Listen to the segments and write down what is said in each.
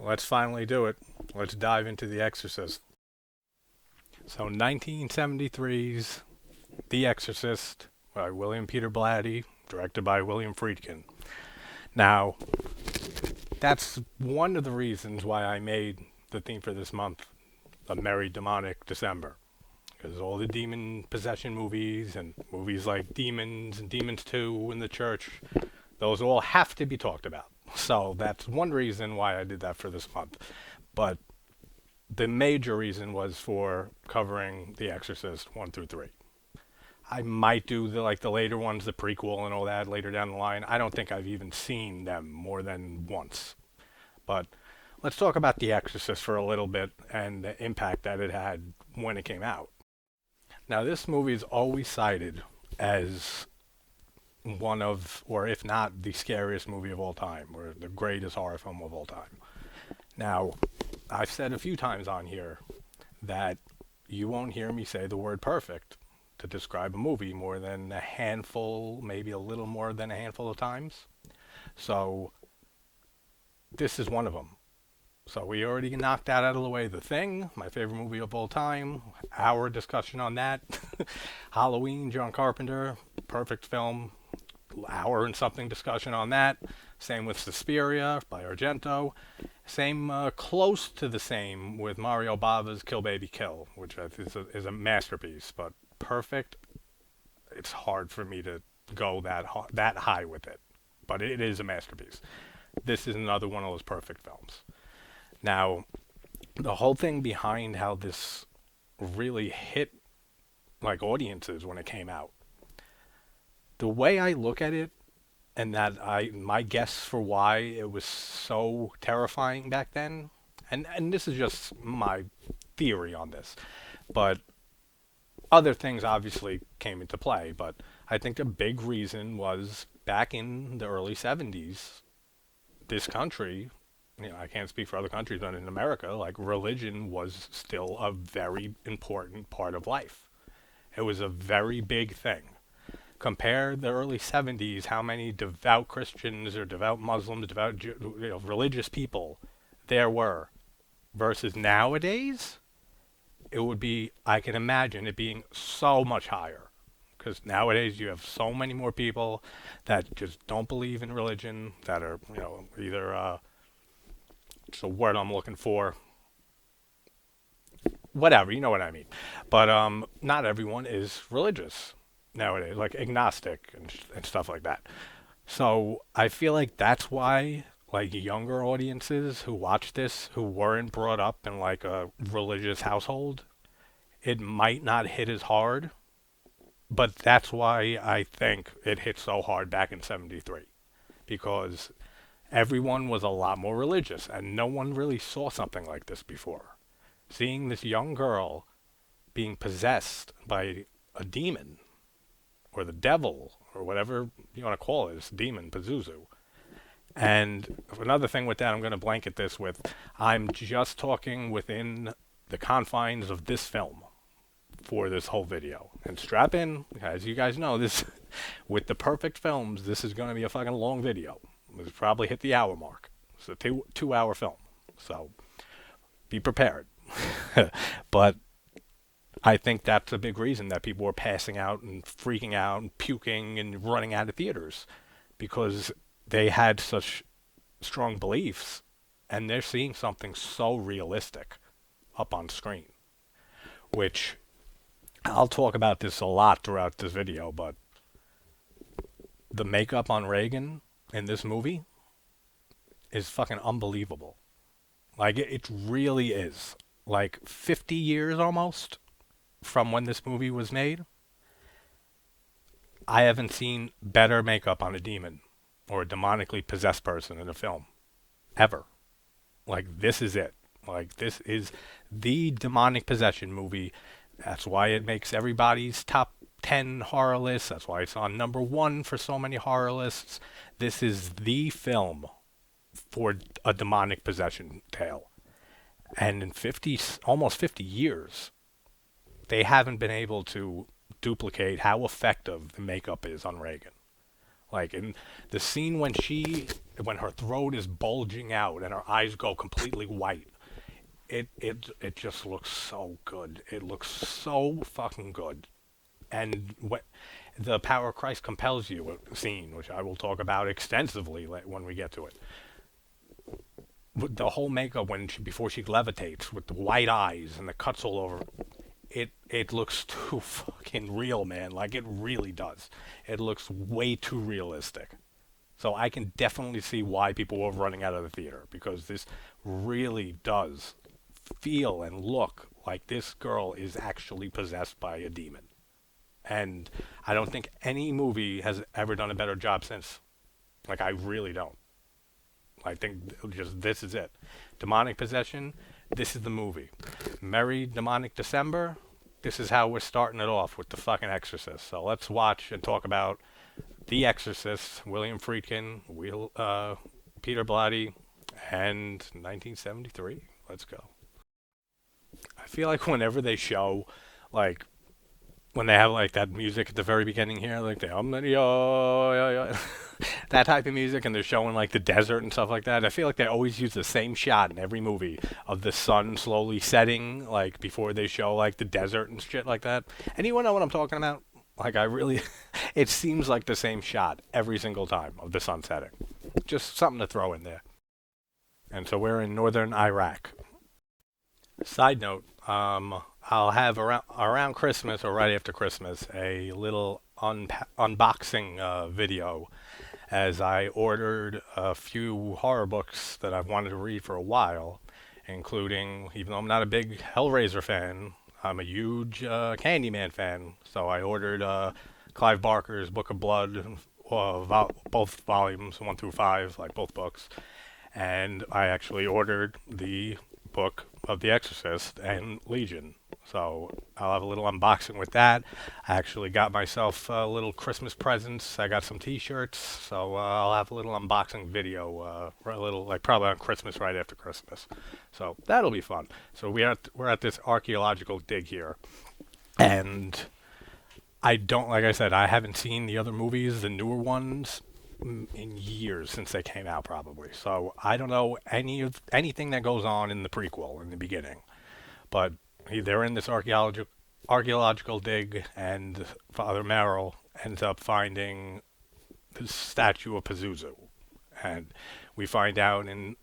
Let's finally do it. Let's dive into The Exorcist. So 1973's The Exorcist by William Peter Blatty, directed by William Friedkin. Now, that's one of the reasons why I made the theme for this month a Merry Demonic December. Because all the demon possession movies and movies like Demons and Demons 2 in the church, those all have to be talked about. So that's one reason why I did that for this month. But the major reason was for covering The Exorcist 1 through 3. I might do the later ones, the prequel and all that later down the line. I don't think I've even seen them more than once. But let's talk about The Exorcist for a little bit and the impact that it had when it came out. Now, this movie is always cited as one of, or if not, the scariest movie of all time, or the greatest horror film of all time. Now, I've said a few times on here that you won't hear me say the word perfect to describe a movie more than a handful, maybe a little more than a handful of times. So, this is one of them. So we already knocked that out of the way. The Thing, my favorite movie of all time. Our discussion on that. Halloween, John Carpenter, perfect film. Hour and something discussion on that. Same with Suspiria by Argento. Same, close to the same with Mario Bava's Kill Baby Kill, which I think is a masterpiece. But perfect, it's hard for me to go that high with it. But it is a masterpiece. This is another one of those perfect films. Now, the whole thing behind how this really hit audiences when it came out, the way I look at it, and my guess for why it was so terrifying back then, and this is just my theory on this, but other things obviously came into play, but I think a big reason was back in the early 70s, this country, I can't speak for other countries, but in America, religion was still a very important part of life. It was a very big thing. Compare the early 70s, how many devout Christians or devout Muslims, devout religious people there were, versus nowadays, it would be, I can imagine it being so much higher. Because nowadays you have so many more people that just don't believe in religion, that are, either, it's a word I'm looking for. Whatever, you know what I mean. But not everyone is religious nowadays, like agnostic and stuff like that. So I feel like that's why younger audiences who watch this, who weren't brought up in a religious household, it might not hit as hard. But that's why I think it hit so hard back in 73. Because everyone was a lot more religious, and no one really saw something like this before. Seeing this young girl being possessed by a demon, or the devil, or whatever you want to call it, this demon, Pazuzu. And another thing with that, I'm going to blanket this with, I'm just talking within the confines of this film for this whole video. And strap in, as you guys know, this with the perfect films, this is going to be a fucking long video. It's probably hit the hour mark. It's a two-hour film. So be prepared. But I think that's a big reason that people were passing out and freaking out and puking and running out of theaters, because they had such strong beliefs and they're seeing something so realistic up on screen, which I'll talk about this a lot throughout this video, but the makeup on Reagan in this movie is fucking unbelievable. It really is. 50 years almost from when this movie was made. I haven't seen better makeup on a demon or a demonically possessed person in a film ever. This is it. This is the demonic possession movie. That's why it makes everybody's top 10 horror lists. That's why it's on number 1 for so many horror lists. This is the film for a demonic possession tale. And in almost 50 years, they haven't been able to duplicate how effective the makeup is on Reagan. Like in the scene when her throat is bulging out and her eyes go completely white, it just looks so good. It looks so fucking good. And what the power of Christ compels you scene, which I will talk about extensively when we get to it. With the whole makeup before she levitates with the white eyes and the cuts all over, it looks too fucking real, man. Like it really does. It looks way too realistic. So I can definitely see why people were running out of the theater, because this really does feel and look like this girl is actually possessed by a demon. And I don't think any movie has ever done a better job since. Like I really don't. I think just this is it. Demonic possession, this is the movie. Merry Demonic December, this is how we're starting it off with the fucking Exorcist. So let's watch and talk about The Exorcist, William Friedkin, Peter Blatty, and 1973. Let's go. I feel like whenever they show, like, when they have like that music at the very beginning here, like that type of music, and they're showing like the desert and stuff like that, I feel like they always use the same shot in every movie of the sun slowly setting, like before they show like the desert and shit like that. Anyone know what I'm talking about? Like I really, it seems like the same shot every single time of the sun setting. Just something to throw in there. And so we're in northern Iraq. Side note, I'll have around Christmas or right after Christmas a little unboxing video, as I ordered a few horror books that I've wanted to read for a while, including, even though I'm not a big Hellraiser fan, I'm a huge Candyman fan. So I ordered Clive Barker's Book of Blood, both volumes 1 through 5, like both books, and I actually ordered the book of The Exorcist and Legion. So I'll have a little unboxing with that. I actually got myself a little Christmas presents. I got some T-shirts, so I'll have a little unboxing video, a little like probably on Christmas, right after Christmas. So that'll be fun. So we're at this archaeological dig here, and like I said, I haven't seen the other movies, the newer ones, in years since they came out, probably. So I don't know anything that goes on in the prequel in the beginning, but they're in this archaeological dig, and Father Merrill ends up finding the statue of Pazuzu, and we find out in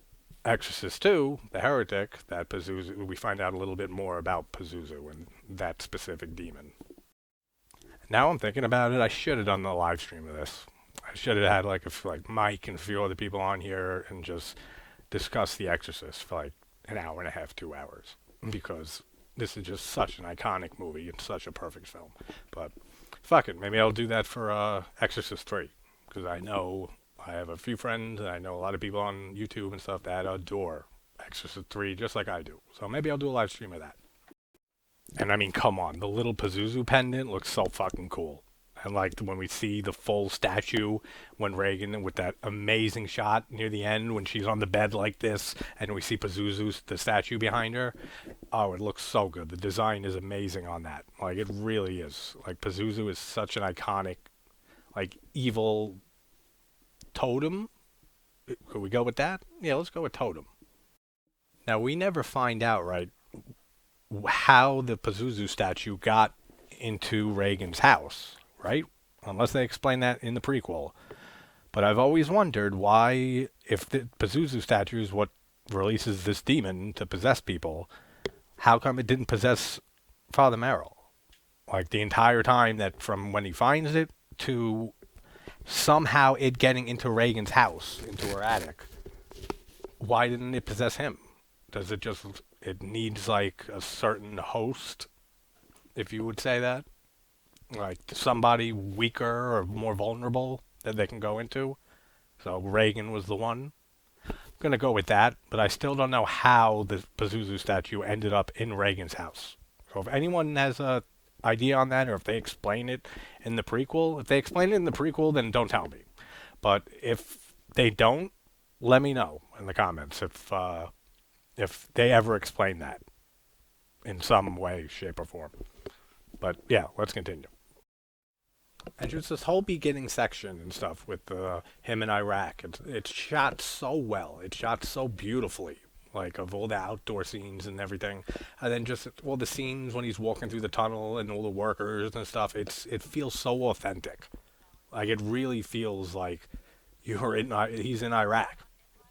Exorcist 2, the heretic, that Pazuzu. We find out a little bit more about Pazuzu and that specific demon. Now I'm thinking about it, I should have done the live stream of this. I should have had like Mike and a few other people on here and just discuss The Exorcist for like an hour and a half, 2 hours, because this is just such an iconic movie and such a perfect film. But fuck it, maybe I'll do that for Exorcist 3, because I know I have a few friends, and I know a lot of people on YouTube and stuff that adore Exorcist 3 just like I do. So maybe I'll do a live stream of that. And I mean, come on, the little Pazuzu pendant looks so fucking cool. And like when we see the full statue, when Reagan, with that amazing shot near the end when she's on the bed like this, and we see Pazuzu's the statue behind her. Oh, it looks so good. The design is amazing on that. Like it really is. Like Pazuzu is such an iconic, like evil totem. Could we go with that? Yeah, let's go with totem. Now we never find out, right, how the Pazuzu statue got into Reagan's house, right? Unless they explain that in the prequel. But I've always wondered why, if the Pazuzu statue is what releases this demon to possess people, how come it didn't possess Father Merrill? Like the entire time, that from when he finds it to somehow it getting into Reagan's house, into her attic, why didn't it possess him? Does it just, it needs like a certain host, if you would say that? Like somebody weaker or more vulnerable that they can go into? So Reagan was the one. I'm going to go with that, but I still don't know how the Pazuzu statue ended up in Reagan's house. So if anyone has a idea on that, or if they explain it in the prequel, if they explain it in the prequel, then don't tell me. But if they don't, let me know in the comments if they ever explain that in some way, shape, or form. But yeah, let's continue. And just this whole beginning section and stuff with him in Iraq, it's shot so well. It's shot so beautifully, like of all the outdoor scenes and everything, and then just all the scenes when he's walking through the tunnel and all the workers and stuff. It feels so authentic. Like it really feels like he's in Iraq.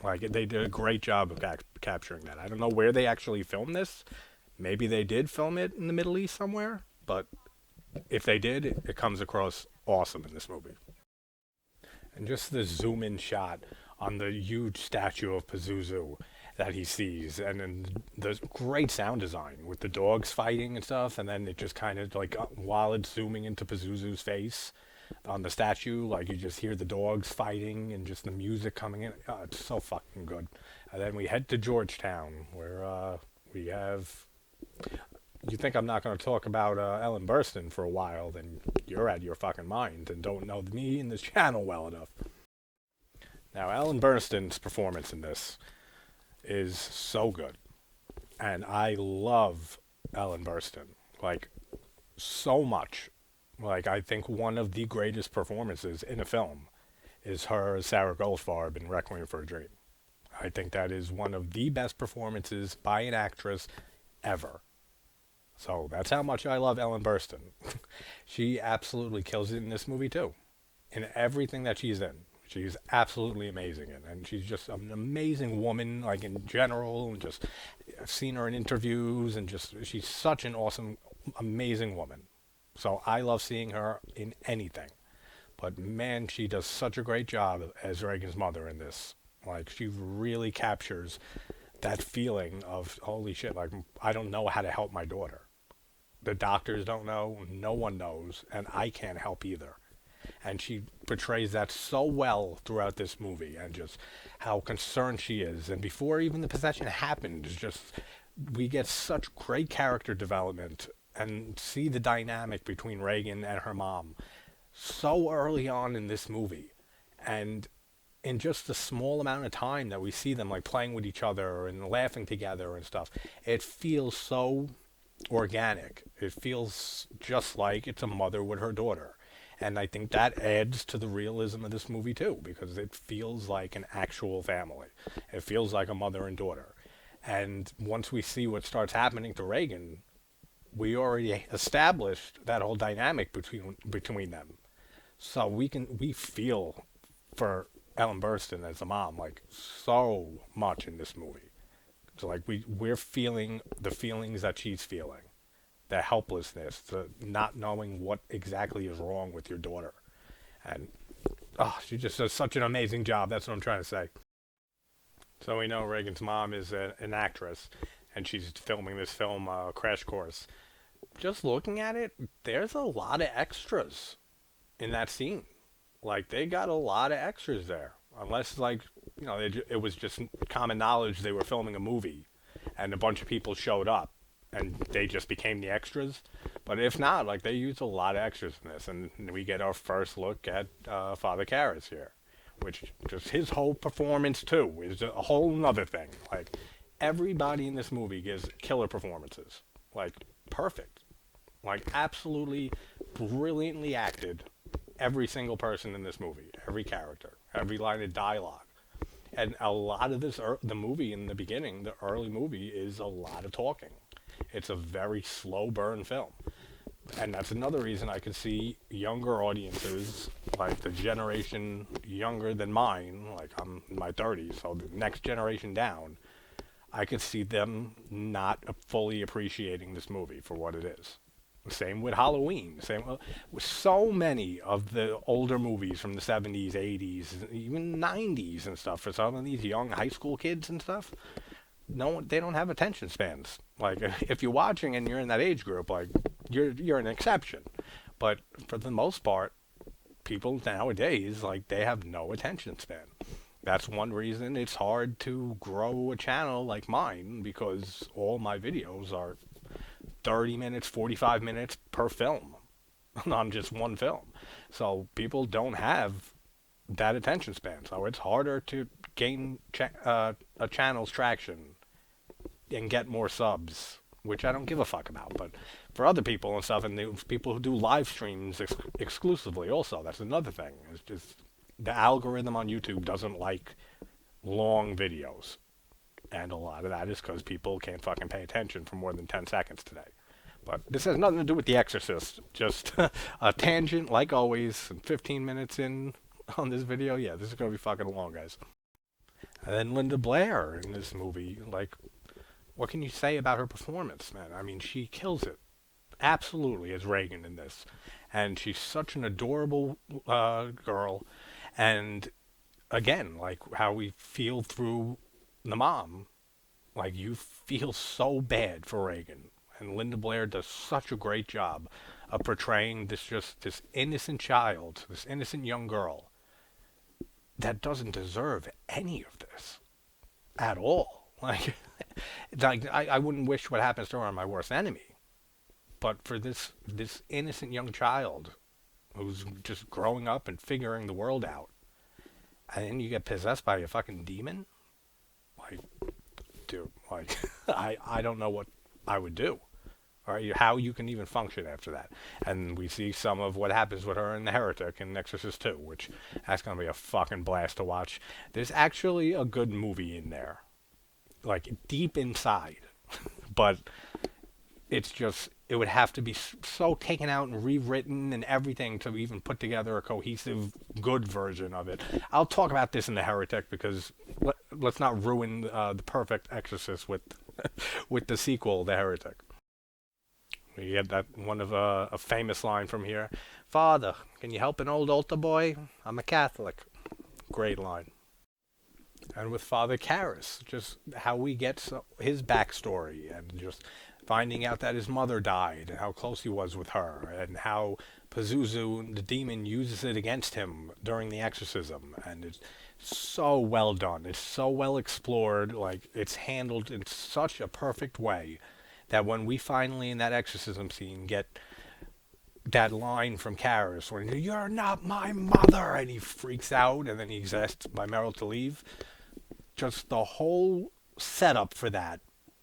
Like they did a great job of capturing that. I don't know where they actually filmed this. Maybe they did film it in the Middle East somewhere, but if they did, it comes across awesome in this movie. And just the zoom in shot on the huge statue of Pazuzu that he sees, and then the great sound design with the dogs fighting and stuff, and then it just kind of like while it's zooming into Pazuzu's face on the statue, like you just hear the dogs fighting and just the music coming in. Oh, it's so fucking good. And then we head to Georgetown, where we have. You think I'm not going to talk about Ellen Burstyn for a while, then you're out of your fucking mind and don't know me and this channel well enough. Now, Ellen Burstyn's performance in this is so good. And I love Ellen Burstyn, like, so much. Like, I think one of the greatest performances in a film is her as Sarah Goldfarb in Requiem for a Dream. I think that is one of the best performances by an actress ever. So that's how much I love Ellen Burstyn. She absolutely kills it in this movie too. In everything that she's in. She's absolutely amazing in. And she's just an amazing woman, like in general, and just I've seen her in interviews and just she's such an awesome, amazing woman. So I love seeing her in anything. But man, she does such a great job as Reagan's mother in this. Like she really captures that feeling of holy shit, like I don't know how to help my daughter. The doctors don't know, no one knows, and I can't help either. And she portrays that so well throughout this movie, and just how concerned she is. And before even the possession happens, just we get such great character development and see the dynamic between Reagan and her mom so early on in this movie. And in just the small amount of time that we see them like playing with each other and laughing together and stuff, it feels so organic. It feels just like it's a mother with her daughter. And I think that adds to the realism of this movie too, because it feels like an actual family. It feels like a mother and daughter. And once we see what starts happening to Reagan, we already established that whole dynamic between them. So we feel for Ellen Burstyn as a mom like so much in this movie. So like we're feeling the feelings that she's feeling, the helplessness, the not knowing what exactly is wrong with your daughter, and she just does such an amazing job. That's what I'm trying to say. So we know Reagan's mom is an actress, and she's filming this film, Crash Course. Just looking at it, there's a lot of extras in that scene. Like they got a lot of extras there, unless like it was just common knowledge they were filming a movie, and a bunch of people showed up, and they just became the extras. But if not, like they used a lot of extras in this, and we get our first look at Father Karras here, which just his whole performance too is a whole nother thing. Like everybody in this movie gives killer performances, like perfect, like absolutely brilliantly acted. Every single person in this movie, every character, every line of dialogue. And a lot of this, the movie in the beginning, the early movie, is a lot of talking. It's a very slow burn film. And that's another reason I could see younger audiences, like the generation younger than mine, like I'm in my 30s, so the next generation down, I could see them not fully appreciating this movie for what it is. Same with Halloween. Same with so many of the older movies from the 70s, 80s, even 90s and stuff. For some of these young high school kids and stuff, they don't have attention spans. Like if you're watching and you're in that age group, like you're an exception. But for the most part, people nowadays, like they have no attention span. That's one reason it's hard to grow a channel like mine, because all my videos are 30 minutes, 45 minutes per film on just one film. So people don't have that attention span. So it's harder to gain a channel's traction and get more subs which I don't give a fuck about. But for other people and stuff, and the people who do live streams exclusively, also, that's another thing. It's just the algorithm on YouTube doesn't like long videos. And a lot of that is because people can't fucking pay attention for more than 10 seconds today. But this has nothing to do with The Exorcist. Just a tangent, like always. 15 minutes in on this video. Yeah, this is going to be fucking long, guys. And then Linda Blair in this movie. Like, what can you say about her performance, man? I mean, she kills it. Absolutely as Reagan in this. And she's such an adorable girl. And again, like how we feel through the mom. Like, you feel so bad for Reagan. And Linda Blair does such a great job of portraying this innocent child, this innocent young girl that doesn't deserve any of this at all. I wouldn't wish what happens to her on my worst enemy. But for this innocent young child who's just growing up and figuring the world out, and then you get possessed by a fucking demon, like, dude, like, I don't know what I would do. Or how you can even function after that. And we see some of what happens with her in The Heretic in Exorcist 2, which that's going to be a fucking blast to watch. There's actually a good movie in there. Like, deep inside. But it's just, it would have to be so taken out and rewritten and everything to even put together a cohesive, good version of it. I'll talk about this in The Heretic because let's not ruin the perfect Exorcist with with the sequel, The Heretic. You get that one of a famous line from here. Father, can you help an old altar boy? I'm a Catholic. Great line. And with Father Karras, just how we get his backstory and just finding out that his mother died and how close he was with her and how Pazuzu, the demon, uses it against him during the exorcism. And it's so well done. It's so well explored. Like, it's handled in such a perfect way that when we finally, in that exorcism scene, get that line from Karras, when "You're not my mother," and he freaks out, and then he's asked by Meryl to leave, just the whole setup for that,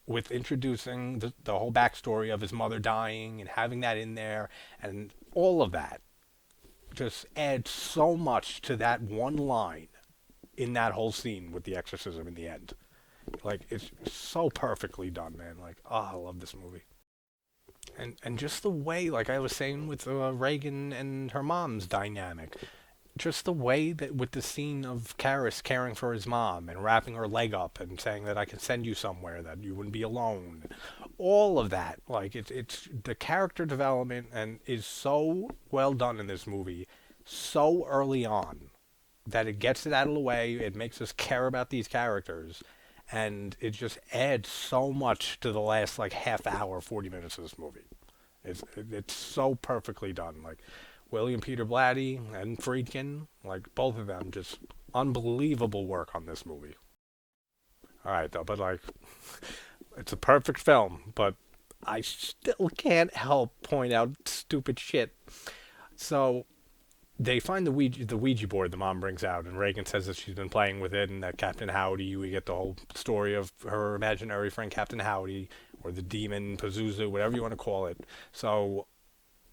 with introducing the whole backstory of his mother dying, and having that in there, and all of that, just adds so much to that one line in that whole scene with the exorcism in the end. Like, it's so perfectly done, man. Like, oh, I love this movie. And just the way, like I was saying with Reagan and her mom's dynamic, just the way that with the scene of Karras caring for his mom and wrapping her leg up and saying that I can send you somewhere, that you wouldn't be alone, all of that, like, it's the character development and is so well done in this movie so early on that it gets it out of the way, it makes us care about these characters. And it just adds so much to the last, like, half hour, 40 minutes of this movie. It's so perfectly done. Like, William Peter Blatty and Friedkin, like, both of them, just unbelievable work on this movie. Alright, though, but, like, it's a perfect film, but I still can't help point out stupid shit. So they find the Ouija board the mom brings out, and Reagan says that she's been playing with it, and that Captain Howdy, we get the whole story of her imaginary friend Captain Howdy, or the demon, Pazuzu, whatever you want to call it. So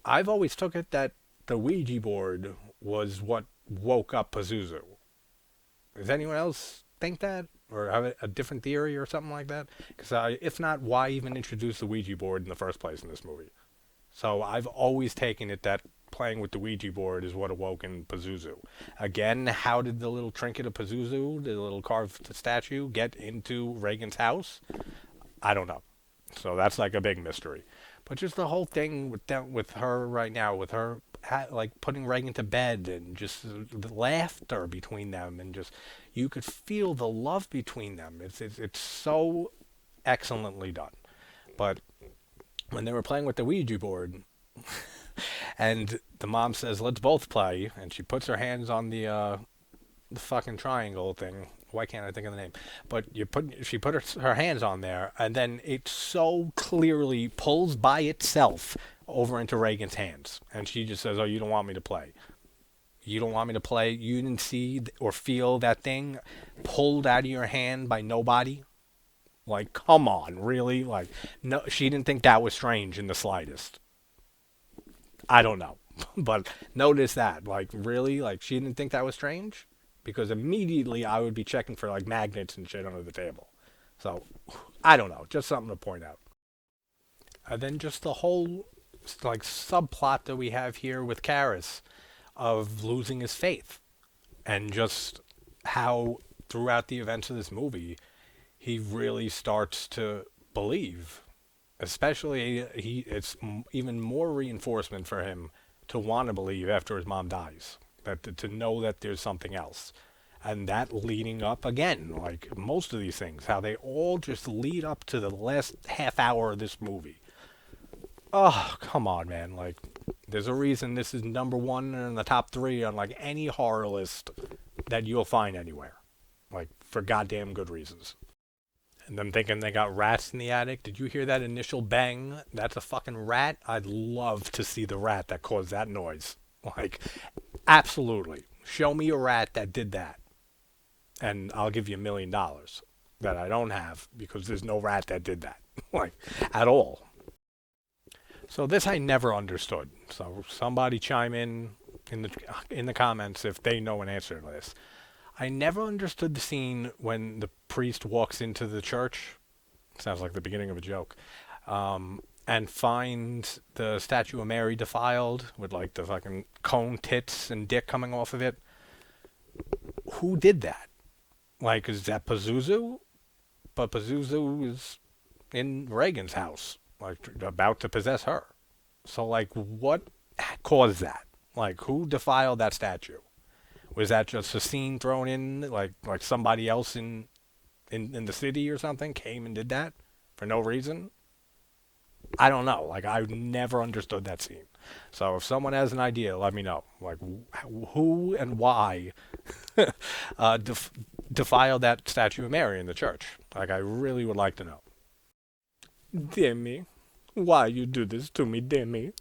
I've always took it that the Ouija board was what woke up Pazuzu. Does anyone else think that? Or have a different theory or something like that? Because if not, why even introduce the Ouija board in the first place in this movie? So I've always taken it that playing with the Ouija board is what awoken Pazuzu. Again, how did the little trinket of Pazuzu, the little carved statue, get into Reagan's house? I don't know. So that's like a big mystery. But just the whole thing with her right now, with her like putting Reagan to bed, and just the laughter between them, and just you could feel the love between them. It's so excellently done. But when they were playing with the Ouija board, and the mom says, "Let's both play," and she puts her hands on the fucking triangle thing. Why can't I think of the name? But she put her hands on there, and then it so clearly pulls by itself over into Reagan's hands, and she just says, "Oh, you don't want me to play. You don't want me to play. You didn't see or feel that thing pulled out of your hand by nobody." Like, come on, really? Like, no, she didn't think that was strange in the slightest. I don't know. But notice that. Like, really? Like, she didn't think that was strange? Because immediately I would be checking for, like, magnets and shit under the table. So, I don't know. Just something to point out. And then just the whole, like, subplot that we have here with Karis of losing his faith. And just how, throughout the events of this movie, he really starts to believe. Especially, it's even more reinforcement for him to want to believe after his mom dies. That to know that there's something else. And that leading up again, like most of these things, how they all just lead up to the last half hour of this movie. Oh, come on, man. Like, there's a reason this is number one in the top three on, like, any horror list that you'll find anywhere. Like, for goddamn good reasons. And them thinking they got rats in the attic. Did you hear that initial bang? That's a fucking rat? I'd love to see the rat that caused that noise. Like, absolutely. Show me a rat that did that. And I'll give you $1 million that I don't have because there's no rat that did that. Like, at all. So this I never understood. So somebody chime in the comments if they know an answer to this. I never understood the scene when the priest walks into the church. Sounds like the beginning of a joke. And finds the statue of Mary defiled with like the fucking cone tits and dick coming off of it. Who did that? Like, is that Pazuzu? But Pazuzu is in Reagan's house, like about to possess her. So like, what caused that? Like, who defiled that statue? Was that just a scene thrown in, like somebody else in the city or something came and did that for no reason? I don't know. Like, I never understood that scene. So if someone has an idea, let me know. Like, who and why defiled that statue of Mary in the church? Like, I really would like to know. Demi, why you do this to me, Demi?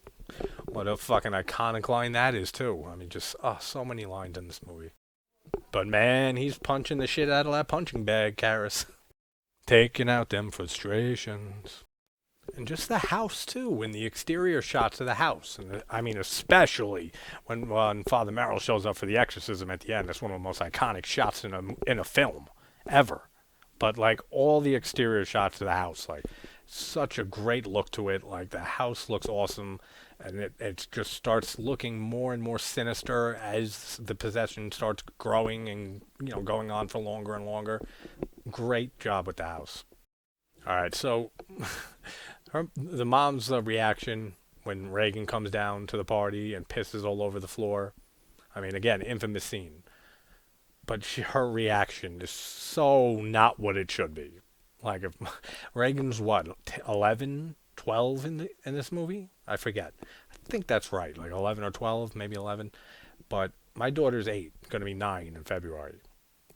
What a fucking iconic line that is, too. I mean, just, so many lines in this movie. But man, he's punching the shit out of that punching bag, Karis. Taking out them frustrations. And just the house, too, and the exterior shots of the house. And I mean, especially when Father Merrill shows up for the exorcism at the end. That's one of the most iconic shots in a film ever. But, like, all the exterior shots of the house, like, such a great look to it. Like, the house looks awesome. And it just starts looking more and more sinister as the possession starts growing and, going on for longer and longer. Great job with the house. All right, so the mom's reaction when Reagan comes down to the party and pisses all over the floor. I mean, again, infamous scene. But her reaction is so not what it should be. Like, if Reagan's what, 11, 12 in this movie? I forget. I think that's right, like 11 or 12, maybe 11. But my daughter's 8, going to be 9 in February.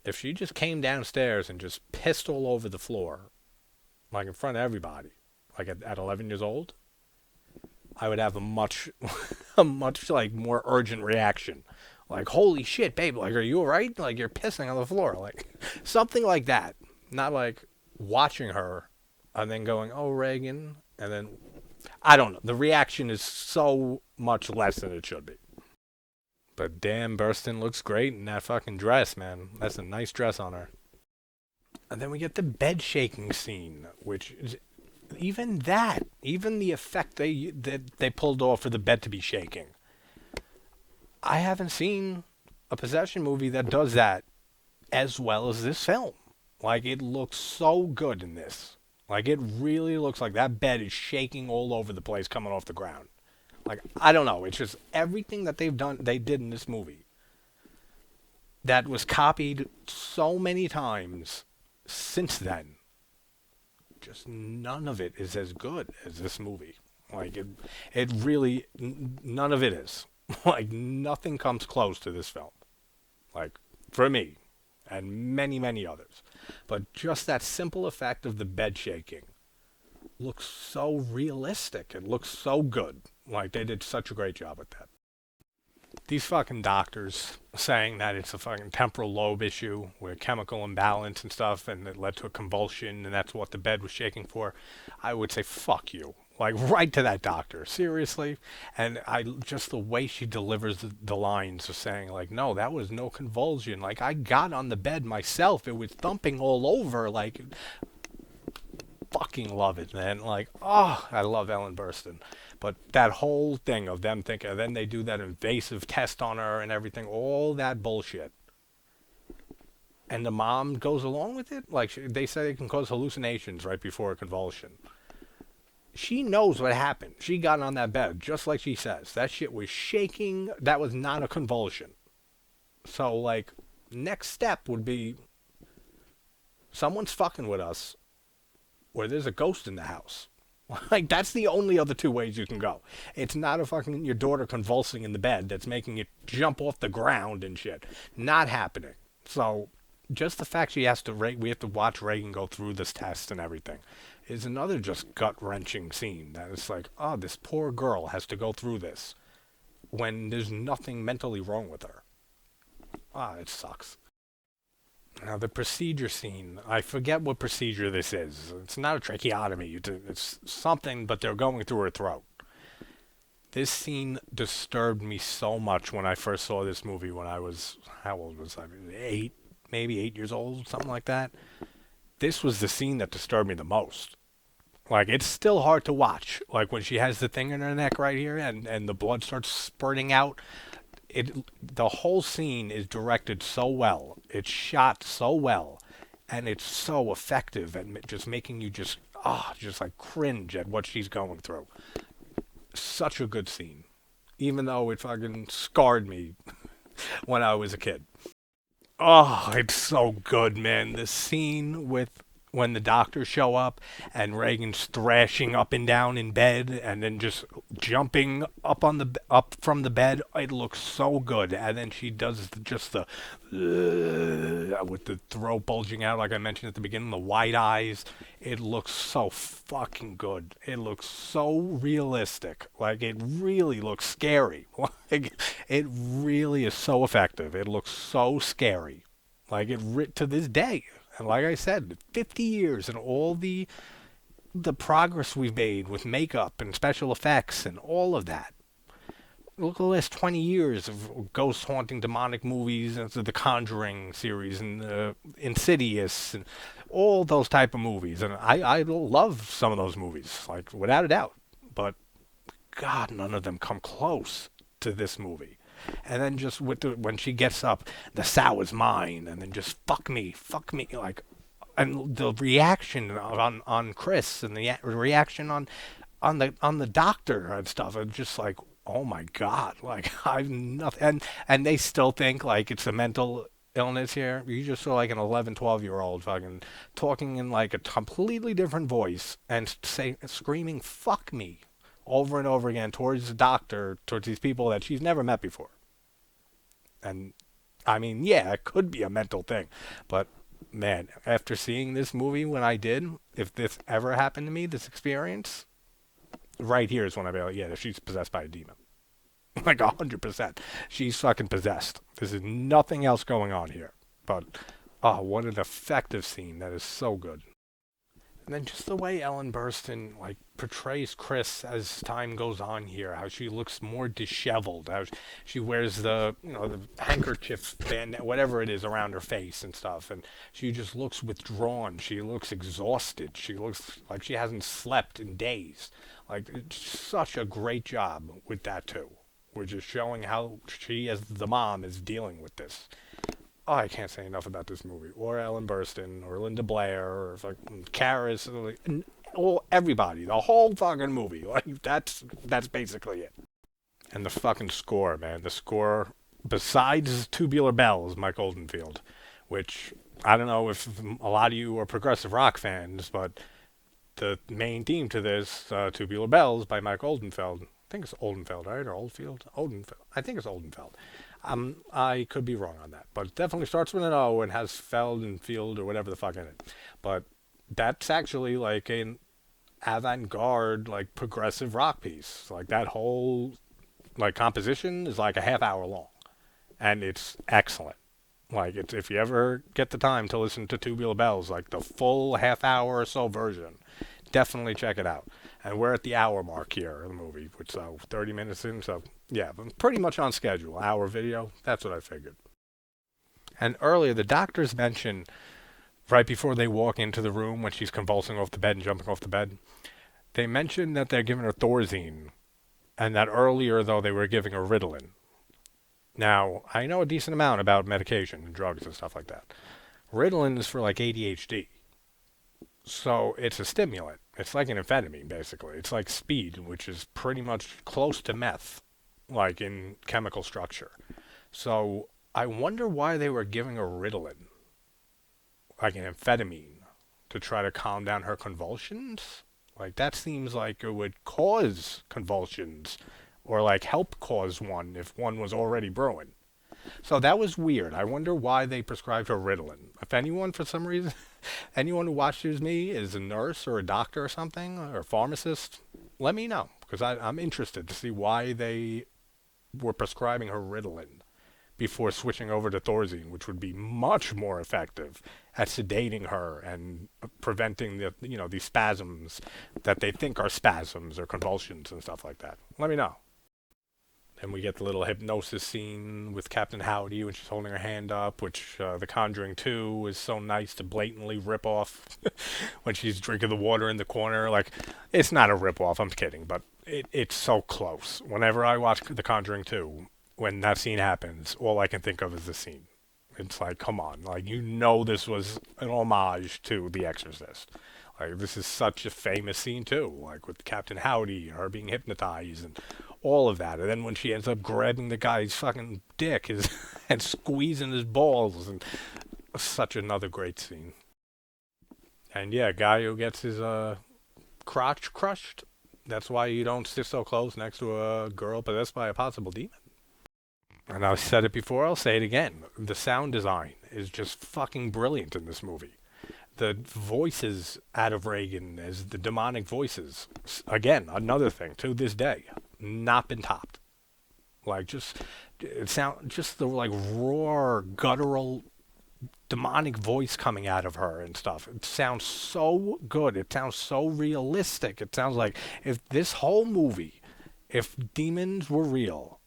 If she just came downstairs and just pissed all over the floor, like in front of everybody, like at 11 years old, I would have a much like more urgent reaction. Like, holy shit, babe, like, are you alright? Like, you're pissing on the floor. Like, something like that. Not like watching her and then going, oh, Reagan, and then, I don't know. The reaction is so much less than it should be. But damn, Burstyn looks great in that fucking dress, man. That's a nice dress on her. And then we get the bed shaking scene, which is, even the effect they pulled off for the bed to be shaking. I haven't seen a possession movie that does that as well as this film. Like, it looks so good in this. Like, it really looks like that bed is shaking all over the place coming off the ground. Like, I don't know. It's just everything that they did in this movie that was copied so many times since then. Just none of it is as good as this movie. Like, it really, none of it is. Like, nothing comes close to this film. Like, for me, and many, many others. But just that simple effect of the bed shaking looks so realistic. It looks so good. Like, they did such a great job with that. these fucking doctors saying that it's a fucking temporal lobe issue with chemical imbalance and stuff, and it led to a convulsion, and that's what the bed was shaking for. I would say, fuck you. Like, right to that doctor. Seriously? And I just the way she delivers the lines of saying, like, no, that was no convulsion. Like, I got on the bed myself. It was thumping all over. Like, fucking love it, man. Like, oh, I love Ellen Burstyn. But that whole thing of them thinking, then they do that invasive test on her and everything, all that bullshit. And the mom goes along with it? Like, they say it can cause hallucinations right before a convulsion. She knows what happened. She got on that bed, just like she says. That shit was shaking. That was not a convulsion. So, like, next step would be someone's fucking with us, or there's a ghost in the house. Like, that's the only other two ways you can go. It's not a fucking your daughter convulsing in the bed that's making it jump off the ground and shit. Not happening. So, just the fact we have to watch Reagan go through this test and everything is another just gut-wrenching scene. That it's like, oh, this poor girl has to go through this when there's nothing mentally wrong with her. Ah, it sucks. Now, the procedure scene, I forget what procedure this is. It's not a tracheotomy. It's something, but they're going through her throat. This scene disturbed me so much when I first saw this movie when I was, how old was I? Maybe 8 years old, something like that. This was the scene that disturbed me the most. Like, it's still hard to watch. Like, when she has the thing in her neck right here and the blood starts spurting out. The whole scene is directed so well. It's shot so well. And it's so effective at just making you just like cringe at what she's going through. Such a good scene. Even though it fucking scarred me when I was a kid. Oh, it's so good, man. The scene with when the doctors show up and Reagan's thrashing up and down in bed and then just jumping up from the bed. It looks so good. And then she does just the with the throat bulging out, like I mentioned at the beginning, the wide eyes. It looks so fucking good. It looks so realistic. Like, it really looks scary. Like, it really is so effective. It looks so scary. Like, to this day. And like I said, 50 years and all the progress we've made with makeup and special effects and all of that. Look at the last 20 years of ghost haunting demonic movies and the Conjuring series and Insidious and all those type of movies. And I love some of those movies, like, without a doubt. But, God, none of them come close to this movie. And then just when she gets up, the sow is mine, and then just fuck me, like, and the reaction on Chris and the reaction on the doctor and stuff, and just like, oh my God, like, I've nothing, and they still think like it's a mental illness here. You just saw like an 11, 12-year-old fucking talking in like a completely different voice and screaming "fuck me" over and over again towards the doctor, towards these people that she's never met before. And, I mean, yeah, it could be a mental thing. But, man, after seeing this movie when I did, if this ever happened to me, this experience, right here is when I'd be like, yeah, she's possessed by a demon. Like, 100%. She's fucking possessed. There's nothing else going on here. But, oh, what an effective scene. That is so good. And then just the way Ellen Burstyn like portrays Chris as time goes on here, how she looks more disheveled, how she wears the handkerchief band, whatever it is, around her face and stuff, and she just looks withdrawn. She looks exhausted. She looks like she hasn't slept in days. Like, it's such a great job with that too. We're just showing how she, as the mom, is dealing with this. Oh, I can't say enough about this movie, or Ellen Burstyn, or Linda Blair, or like Karis, or everybody, the whole fucking movie. Like, that's basically it. And the fucking score, man. The score, besides Tubular Bells, Mike Oldfield, which I don't know if a lot of you are progressive rock fans, but the main theme to this, Tubular Bells by Mike Oldfield. I think it's Oldenfeld, right? Or Oldfield? Oldfield. I think it's Oldenfeld. I could be wrong on that, but it definitely starts with an O and has Feld and Field or whatever the fuck in it. But that's actually like an avant-garde, like progressive rock piece. Like, that whole like composition is like a half hour long, and it's excellent. Like it's if you ever get the time to listen to Tubular Bells, like the full half hour or so version, definitely check it out. And we're at the hour mark here in the movie, which so 30 minutes in, so yeah, but pretty much on schedule. Hour video, that's what I figured. And earlier, the doctors mentioned right before they walk into the room when she's convulsing off the bed and jumping off the bed, they mentioned that they're giving her Thorazine, and that earlier though they were giving her Ritalin. Now, I know a decent amount about medication and drugs and stuff like that. Ritalin is for like ADHD. So it's a stimulant. It's like an amphetamine, basically. It's like speed, which is pretty much close to meth, like in chemical structure. So I wonder why they were giving her Ritalin, like an amphetamine, to try to calm down her convulsions. Like that seems like it would cause convulsions, or like help cause one if one was already brewing. So that was weird. I wonder why they prescribed her Ritalin. If anyone, for some reason, anyone who watches me is a nurse or a doctor or something, or a pharmacist, let me know. Because I'm interested to see why they were prescribing her Ritalin before switching over to Thorazine, which would be much more effective at sedating her and preventing these spasms that they think are spasms or convulsions and stuff like that. Let me know. And we get the little hypnosis scene with Captain Howdy when she's holding her hand up, which The Conjuring 2 is so nice to blatantly rip off when she's drinking the water in the corner. Like, it's not a rip off, I'm kidding, but it's so close. Whenever I watch The Conjuring 2, when that scene happens, all I can think of is the scene. It's like, come on, like this was an homage to The Exorcist. Like this is such a famous scene too, like with Captain Howdy, her being hypnotized and all of that. And then when she ends up grabbing the guy's fucking dick and squeezing his balls, and such another great scene. And yeah, guy who gets his crotch crushed. That's why you don't sit so close next to a girl possessed by a possible demon. And I've said it before, I'll say it again. The sound design is just fucking brilliant in this movie. The voices out of Reagan as the demonic voices, again, another thing to this day, not been topped. Like just the like raw, guttural, demonic voice coming out of her and stuff. It sounds so good. It sounds so realistic. It sounds like if this whole movie, if demons were real,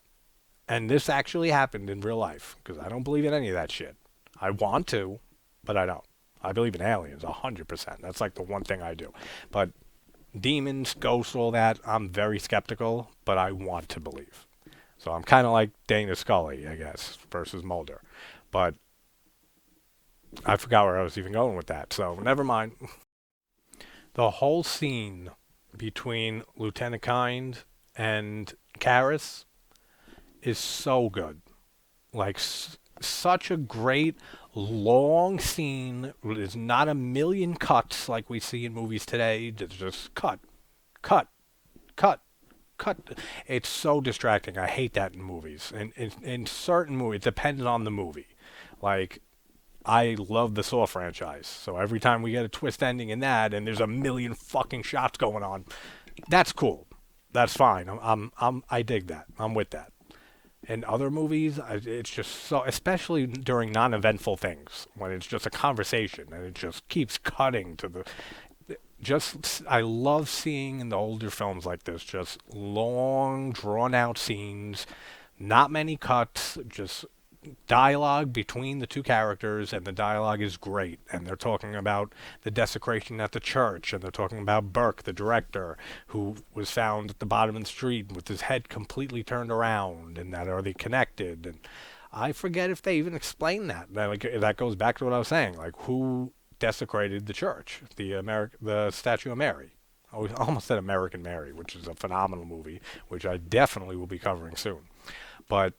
and this actually happened in real life, because I don't believe in any of that shit. I want to, but I don't. I believe in aliens, 100%. That's like the one thing I do. But demons, ghosts, all that, I'm very skeptical, but I want to believe. So I'm kind of like Dana Scully, I guess, versus Mulder. But I forgot where I was even going with that, so never mind. The whole scene between Lieutenant Kind and Karras is so good. Like, such a great, long scene. There's not a million cuts like we see in movies today. It's just cut, cut, cut, cut. It's so distracting. I hate that in movies. And in certain movies, it depends on the movie. Like, I love the Saw franchise. So every time we get a twist ending in that, and there's a million fucking shots going on, that's cool. That's fine. I dig that. I'm with that. In other movies, it's just so, especially during non-eventful things, when it's just a conversation and it just keeps cutting to I love seeing in the older films like this, just long, drawn-out scenes, not many cuts, just dialogue between the two characters, and the dialogue is great. And they're talking about the desecration at the church, and they're talking about Burke, the director, who was found at the bottom of the street with his head completely turned around, and that are they connected? And I forget if they even explain that. That goes back to what I was saying, like who desecrated the church, the statue of Mary. I almost said American Mary, which is a phenomenal movie, which I definitely will be covering soon. But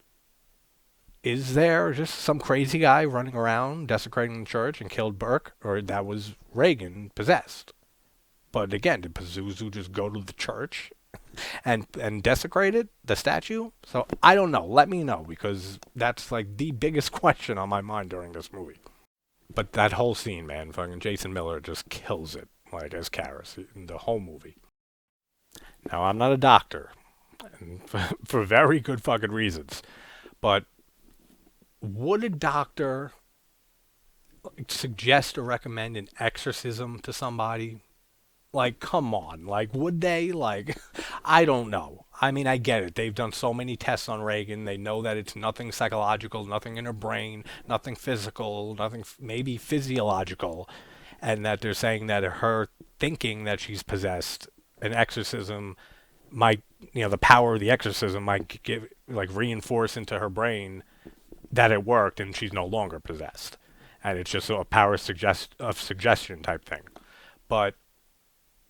is there just some crazy guy running around desecrating the church and killed Burke, or that was Reagan possessed? But again, did Pazuzu just go to the church and desecrated the statue? So I don't know. Let me know, because that's like the biggest question on my mind during this movie. But that whole scene, man, fucking Jason Miller just kills it, like as Karras in the whole movie. Now, I'm not a doctor, and for very good fucking reasons. But would a doctor suggest or recommend an exorcism to somebody? Like, come on. Like, would they? Like, I don't know. I mean, I get it. They've done so many tests on Reagan. They know that it's nothing psychological, nothing in her brain, nothing physical, nothing maybe physiological. And that they're saying that her thinking that she's possessed, an exorcism might, the power of the exorcism might give, like, reinforce into her brain that it worked and she's no longer possessed. And it's just a power of suggestion type thing. But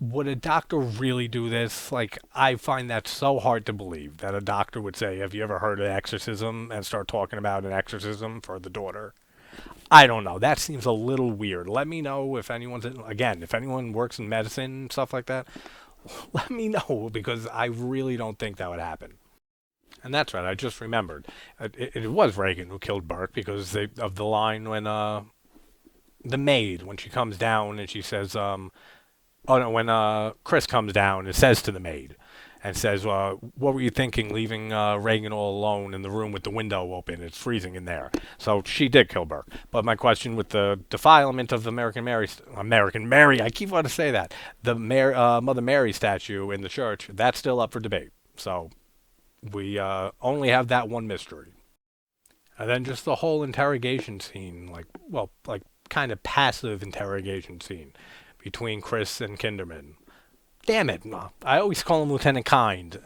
would a doctor really do this? Like, I find that so hard to believe that a doctor would say, "Have you ever heard of exorcism?" and start talking about an exorcism for the daughter. I don't know. That seems a little weird. Let me know if anyone's, again, if anyone works in medicine and stuff like that, let me know because I really don't think that would happen. And that's right. I just remembered. It was Reagan who killed Burke because of the line when the maid, when she comes down and she says, oh no, when Chris comes down and says to the maid, and says, "What were you thinking, leaving Reagan all alone in the room with the window open? It's freezing in there." So she did kill Burke. But my question with the defilement of the American Mary, I keep wanting to say that, the Mother Mary statue in the church, that's still up for debate. So we only have that one mystery. And then just the whole interrogation scene, like kind of passive interrogation scene between Chris and Kinderman. Damn it. No. I always call him Lieutenant Kind.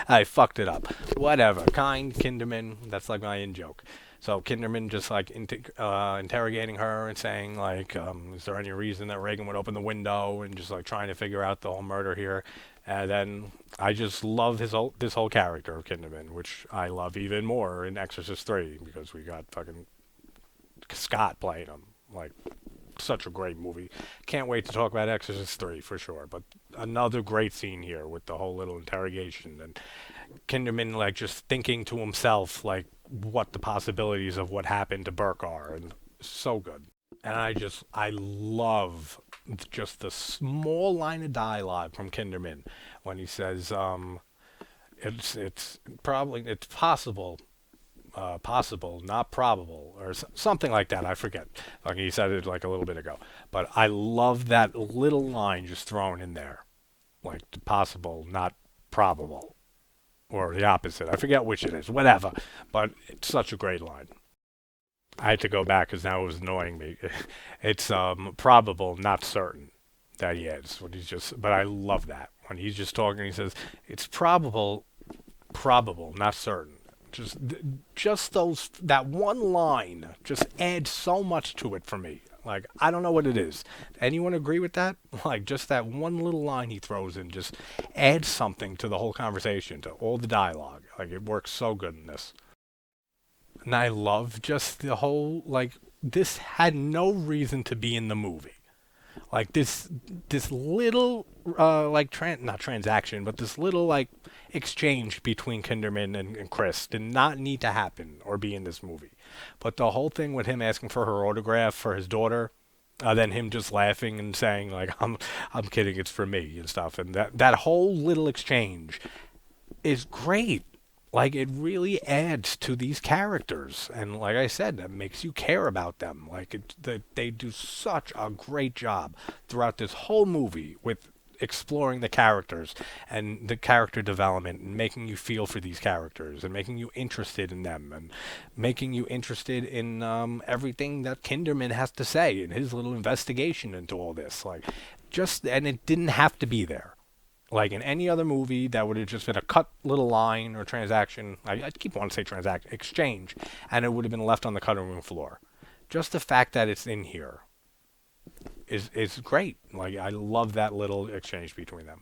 I fucked it up. Whatever. Kind, Kinderman, that's like my in-joke. So Kinderman just like interrogating her and saying like, is there any reason that Reagan would open the window and just like trying to figure out the whole murder here. And then I just love this whole character of Kinderman, which I love even more in Exorcist 3 because we got fucking Scott playing him. Like, such a great movie. Can't wait to talk about Exorcist 3 for sure. But another great scene here with the whole little interrogation and Kinderman like just thinking to himself like what the possibilities of what happened to Burke are, and so good. And I love just the small line of dialogue from Kinderman when he says it's possible, not probable, or something like that. I forget. Like he said it like a little bit ago, but I love that little line just thrown in there, like possible, not probable, or the opposite. I forget which it is. Whatever, but it's such a great line. I had to go back because now it was annoying me. It's probable, not certain that he is. When he's just, but I love that when he's just talking. He says it's probable, not certain. Just just those that one line just adds so much to it for me. Like I don't know what it is. Anyone agree with that? Like just that one little line he throws in just adds something to the whole conversation, to all the dialogue. Like it works so good in this. And I love just the whole like this had no reason to be in the movie. Like this little like not transaction, but this little like exchange between Kinderman and Chris did not need to happen or be in this movie. But the whole thing with him asking for her autograph for his daughter, then him just laughing and saying like I'm kidding, it's for me and stuff, and that whole little exchange is great. Like it really adds to these characters, and like I said, that makes you care about them. Like they do such a great job throughout this whole movie with exploring the characters and the character development and making you feel for these characters and making you interested in them and making you interested in everything that Kinderman has to say in his little investigation into all this. Like just and it didn't have to be there. Like in any other movie, that would have just been a cut little line or transaction. I keep wanting to say transaction, exchange, and it would have been left on the cutting room floor. Just the fact that it's in here is great. Like I love that little exchange between them.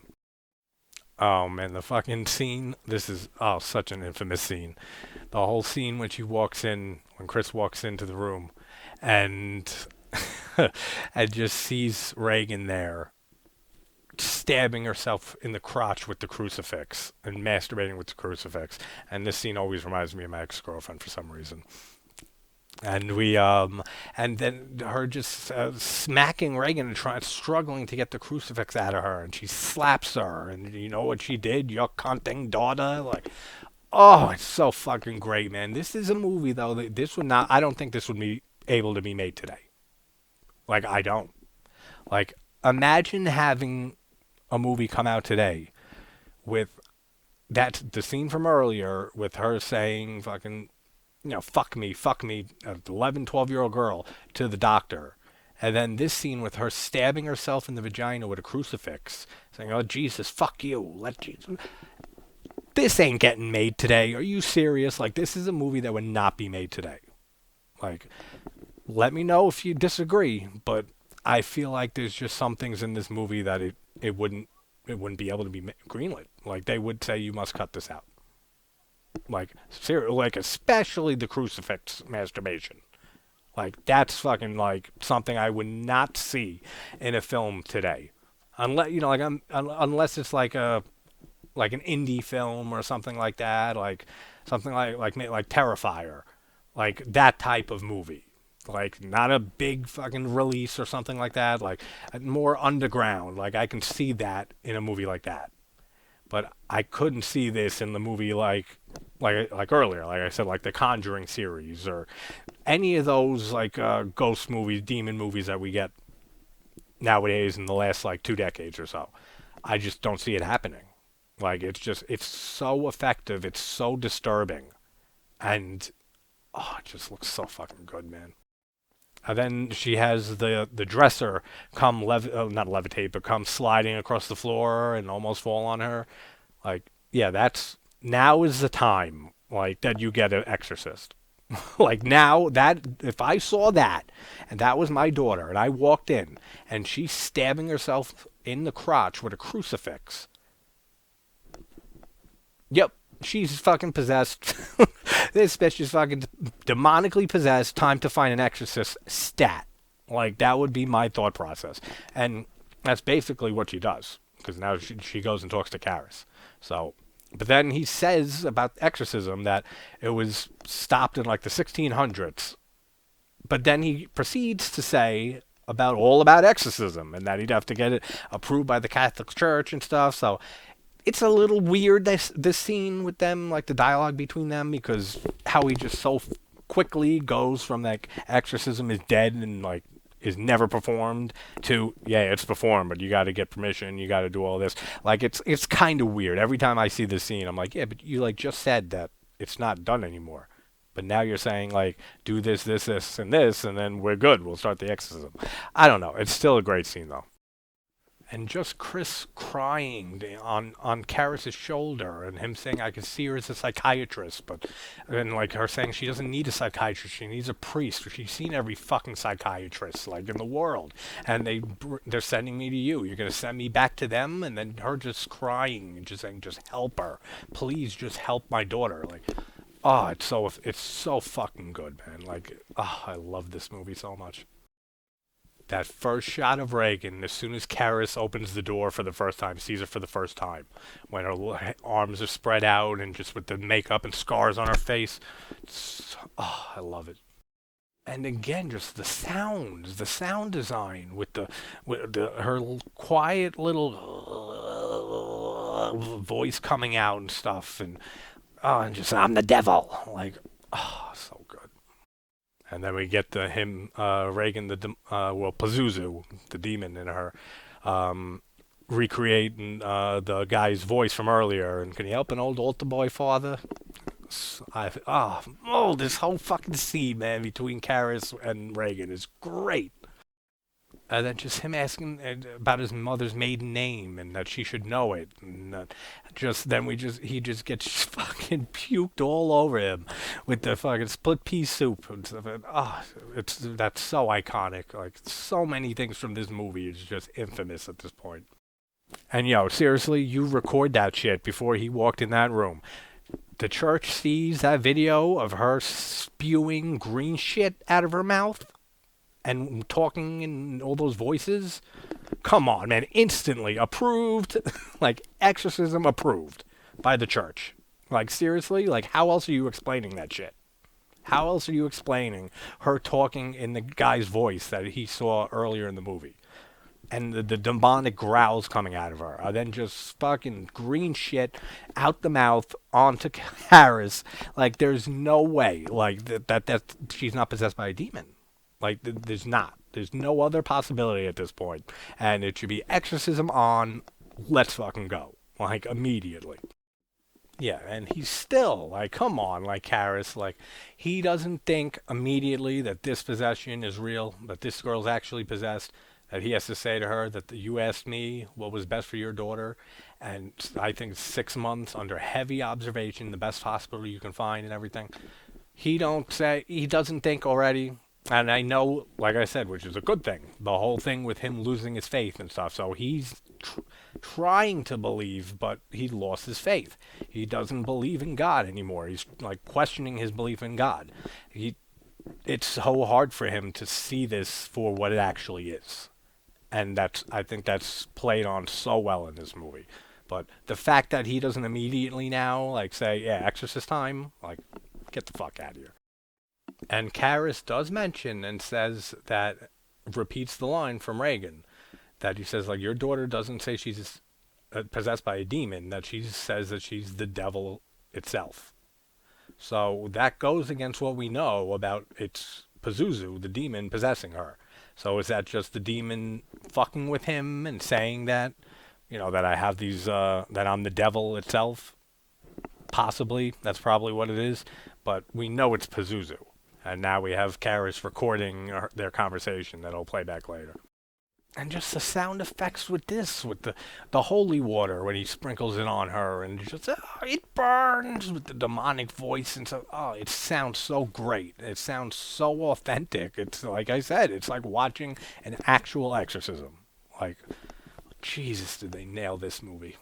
Oh man, the fucking scene. This is such an infamous scene. The whole scene when she walks in, when Chris walks into the room, and and just sees Reagan there stabbing herself in the crotch with the crucifix and masturbating with the crucifix. And this scene always reminds me of my ex-girlfriend for some reason. And and then her just smacking Reagan and struggling to get the crucifix out of her, and she slaps her, and you know what she did, your cunting daughter, like, oh, it's so fucking great, man. This is a movie though that this would not, I don't think this would be able to be made today. Like, I don't. Like, imagine having a movie come out today with that the scene from earlier with her saying fucking, fuck me, an 11, 12-year-old girl to the doctor. And then this scene with her stabbing herself in the vagina with a crucifix, saying, "Oh Jesus, fuck you, let Jesus." This ain't getting made today. Are you serious? Like, this is a movie that would not be made today. Like, let me know if you disagree, but I feel like there's just some things in this movie that it wouldn't be able to be greenlit. Like, they would say you must cut this out. Like, like, especially the crucifix masturbation. Like, that's fucking like something I would not see in a film today, unless like unless it's like an indie film or something like that, like something like Terrifier, like that type of movie. Like, not a big fucking release or something like that, like more underground. Like, I can see that in a movie like that. But I couldn't see this in the movie like earlier, like I said, like the Conjuring series or any of those like ghost movies, demon movies that we get nowadays in the last like 2 decades or so. I just don't see it happening. Like, it's so effective, it's so disturbing, and it just looks so fucking good, man. And then she has the dresser come not levitate, but come sliding across the floor and almost fall on her. Like, yeah, that's now is the time like that you get an exorcist. Like, now that if I saw that and that was my daughter and I walked in and she's stabbing herself in the crotch with a crucifix. Yep, she's fucking possessed. This bitch is fucking demonically possessed. Time to find an exorcist stat. Like, that would be my thought process. And that's basically what she does. Because now she goes and talks to Karis. So, but then he says about exorcism that it was stopped in like the 1600s. But then he proceeds to say all about exorcism and that he'd have to get it approved by the Catholic Church and stuff. So it's a little weird, this scene with them, like the dialogue between them, because how he just so quickly goes from like exorcism is dead and like is never performed to, yeah, it's performed, but you got to get permission, you got to do all this. Like, it's kind of weird. Every time I see this scene, I'm like, yeah, but you like just said that it's not done anymore. But now you're saying like do this, and this, and then we're good. We'll start the exorcism. I don't know. It's still a great scene though. And just Chris crying on Karis's shoulder, and him saying, "I can see her as a psychiatrist," but and like her saying she doesn't need a psychiatrist, she needs a priest. She's seen every fucking psychiatrist like in the world, and they're sending me to you. You're gonna send me back to them, and then her just crying and just saying, "Just help her, please, just help my daughter." Like, oh, it's so fucking good, man. Like, oh, I love this movie so much. That first shot of Reagan, as soon as Karis opens the door for the first time, sees her for the first time, when her arms are spread out and just with the makeup and scars on her face, I love it. And again, just the sounds, the sound design with her quiet little voice coming out and stuff, and just I'm the devil, like, so good. And then we get him, Reagan, Pazuzu, the demon in her, recreating the guy's voice from earlier. And can you help an old altar boy, father? This whole fucking scene, man, between Karis and Reagan is great. And then just him asking about his mother's maiden name and that she should know it, and he just gets fucking puked all over him with the fucking split pea soup and stuff. And, that's so iconic. Like, so many things from this movie is just infamous at this point. And seriously, you record that shit before he walked in that room. The church sees that video of her spewing green shit out of her mouth and talking in all those voices. Come on, man. Instantly approved. Like, exorcism approved by the church. Like, seriously? Like, how else are you explaining that shit? How else are you explaining her talking in the guy's voice that he saw earlier in the movie? And the demonic growls coming out of her are then just fucking green shit out the mouth onto Harris. Like, there's no way, like, that she's not possessed by a demon. Like, there's not. There's no other possibility at this point. And it should be exorcism on, let's fucking go. Like, immediately. Yeah, and he's still, like, come on, like, Harris, like, he doesn't think immediately that this possession is real, that this girl's actually possessed, that he has to say to her that you asked me what was best for your daughter, and I think 6 months under heavy observation, the best hospital you can find and everything. He doesn't think already, and I know, like I said, which is a good thing, the whole thing with him losing his faith and stuff, so he's trying to believe, but he lost his faith. He doesn't believe in God anymore. He's like questioning his belief in God. It's so hard for him to see this for what it actually is. And I think that's played on so well in this movie. But the fact that he doesn't immediately now, like, say, yeah, exorcist time, like, get the fuck out of here. And Karras does mention and says that, repeats the line from Reagan, that he says, like, your daughter doesn't say she's possessed by a demon, that she says that she's the devil itself. So that goes against what we know about it's Pazuzu, the demon, possessing her. So is that just the demon fucking with him and saying that, that I have these, that I'm the devil itself? Possibly. That's probably what it is. But we know it's Pazuzu. And now we have Karras recording their conversation that'll play back later. And just the sound effects with this, with the holy water when he sprinkles it on her, and just, it burns with the demonic voice, and so, it sounds so great. It sounds so authentic. It's like I said, it's like watching an actual exorcism. Like, Jesus, did they nail this movie?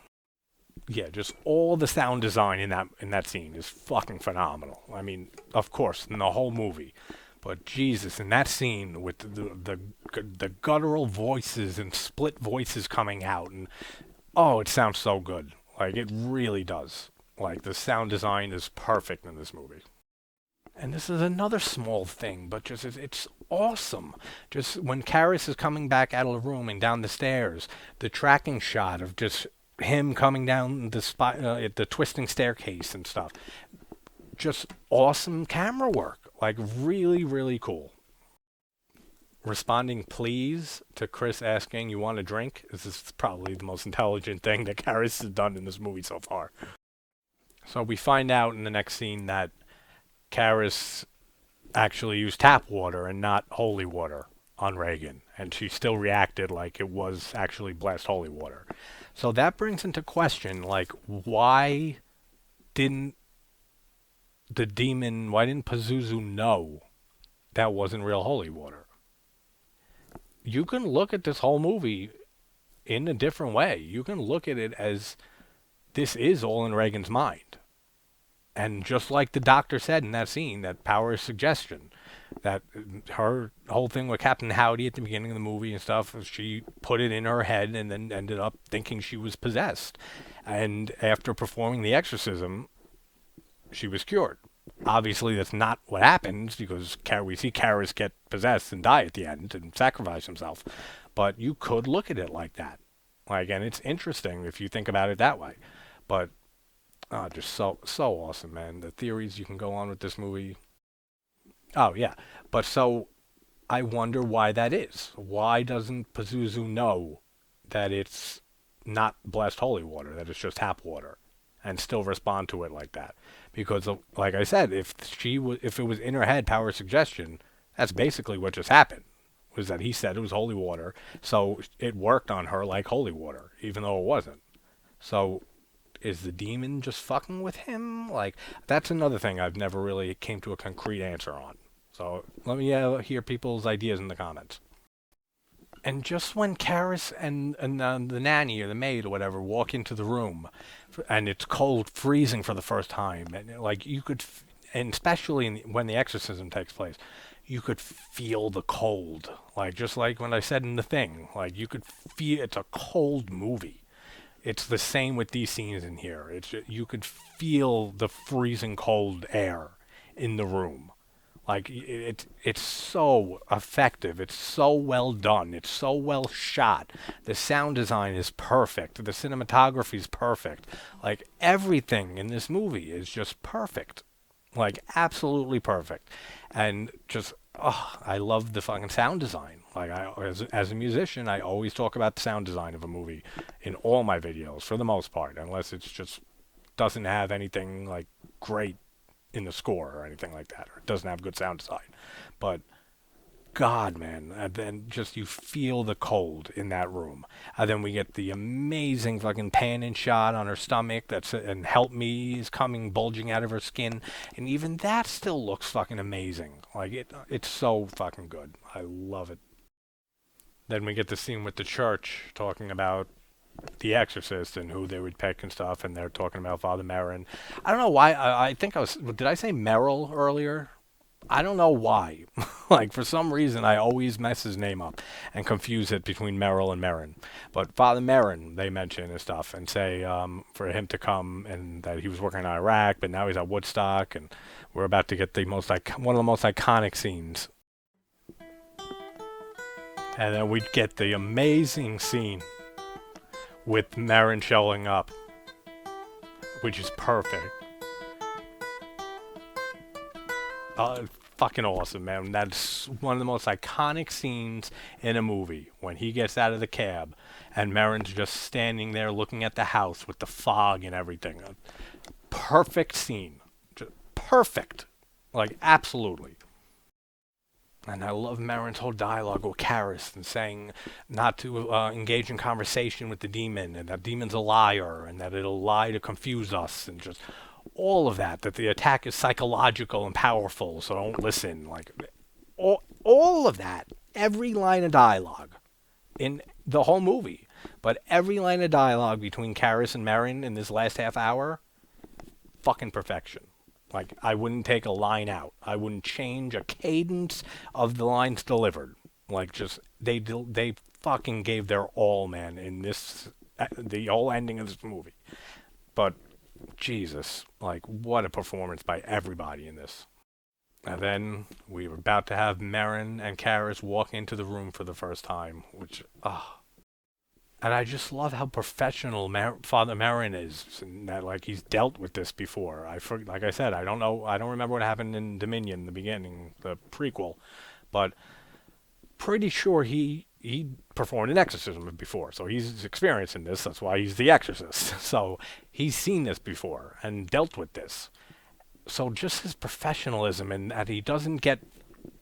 Yeah, just all the sound design in that scene is fucking phenomenal. I mean, of course, in the whole movie. But Jesus, in that scene with the guttural voices and split voices coming out, and it sounds so good. Like, it really does. Like, the sound design is perfect in this movie. And this is another small thing, but just it's awesome. Just when Karras is coming back out of the room and down the stairs, the tracking shot of just him coming down the twisting staircase and stuff. Just awesome camera work. Like, really, really cool. Responding please to Chris asking, you want a drink? This is probably the most intelligent thing that Karras has done in this movie so far. So we find out in the next scene that Karras actually used tap water and not holy water on Reagan. And she still reacted like it was actually blessed holy water. So that brings into question, like, why didn't Pazuzu know that wasn't real holy water? You can look at this whole movie in a different way. You can look at it as this is all in Reagan's mind. And just like the doctor said in that scene, that power is suggestion, that her whole thing with Captain Howdy at the beginning of the movie and stuff, she put it in her head and then ended up thinking she was possessed. And after performing the exorcism, she was cured. Obviously, that's not what happens, because we see Karras get possessed and die at the end and sacrifice himself. But you could look at it like that. Like, and it's interesting if you think about it that way. But just so awesome, man. The theories you can go on with this movie. Oh, yeah. But so I wonder why that is. Why doesn't Pazuzu know that it's not blessed holy water, that it's just tap water, and still respond to it like that? Because, like I said, if it was in her head power suggestion, that's basically what just happened. Was that he said it was holy water, so it worked on her like holy water, even though it wasn't. So, is the demon just fucking with him? Like, that's another thing I've never really came to a concrete answer on. So, let me hear people's ideas in the comments. And just when Karras and the nanny or the maid or whatever walk into the room, and it's cold, freezing for the first time, and like you could, and especially when the exorcism takes place, you could feel the cold. Like, just like when I said in The Thing, like, you could feel it's a cold movie. It's the same with these scenes in here. You could feel the freezing cold air in the room. Like it's so effective. It's so well done. It's so well shot. The sound design is perfect. The cinematography is perfect. Like everything in this movie is just perfect. Like absolutely perfect. And just I love the fucking sound design. Like as a musician, I always talk about the sound design of a movie in all my videos for the most part, unless it's just doesn't have anything like great in the score or anything like that, or it doesn't have good sound design. But God, man, and then just you feel the cold in that room. And then we get the amazing fucking pan and shot on her stomach and help me is coming bulging out of her skin, and even that still looks fucking amazing. Like it's so fucking good. I love it. Then we get the scene with the church talking about the Exorcist and who they would pick and stuff, and they're talking about Father Merrin. I don't know why. I think I was. Did I say Merrill earlier? I don't know why. Like for some reason, I always mess his name up and confuse it between Merrill and Merrin. But Father Merrin, they mention and stuff, and say for him to come and that he was working in Iraq, but now he's at Woodstock, and we're about to get the one of the most iconic scenes. And then we get the amazing scene with Marin showing up, which is perfect. Fucking awesome, man. That's one of the most iconic scenes in a movie, when he gets out of the cab and Marin's just standing there looking at the house with the fog and everything. A perfect scene. Just perfect. Like, absolutely. And I love Marin's whole dialogue with Karras and saying not to engage in conversation with the demon, and that demon's a liar, and that it'll lie to confuse us, and just all of that. That the attack is psychological and powerful, so don't listen. Like all of that, every line of dialogue in the whole movie, but every line of dialogue between Karras and Marin in this last half hour, fucking perfection. Like, I wouldn't take a line out. I wouldn't change a cadence of the lines delivered. Like, just, they fucking gave their all, man, in this, the whole ending of this movie. But, Jesus, like, what a performance by everybody in this. And then, we were about to have Marin and Karras walk into the room for the first time, which, And I just love how professional Father Merrin is, and that like he's dealt with this before. Like I said, I don't know, I don't remember what happened in Dominion in the beginning, the prequel, but pretty sure he performed an exorcism before, so he's experienced in this. That's why he's the exorcist. So he's seen this before and dealt with this. So just his professionalism and that he doesn't get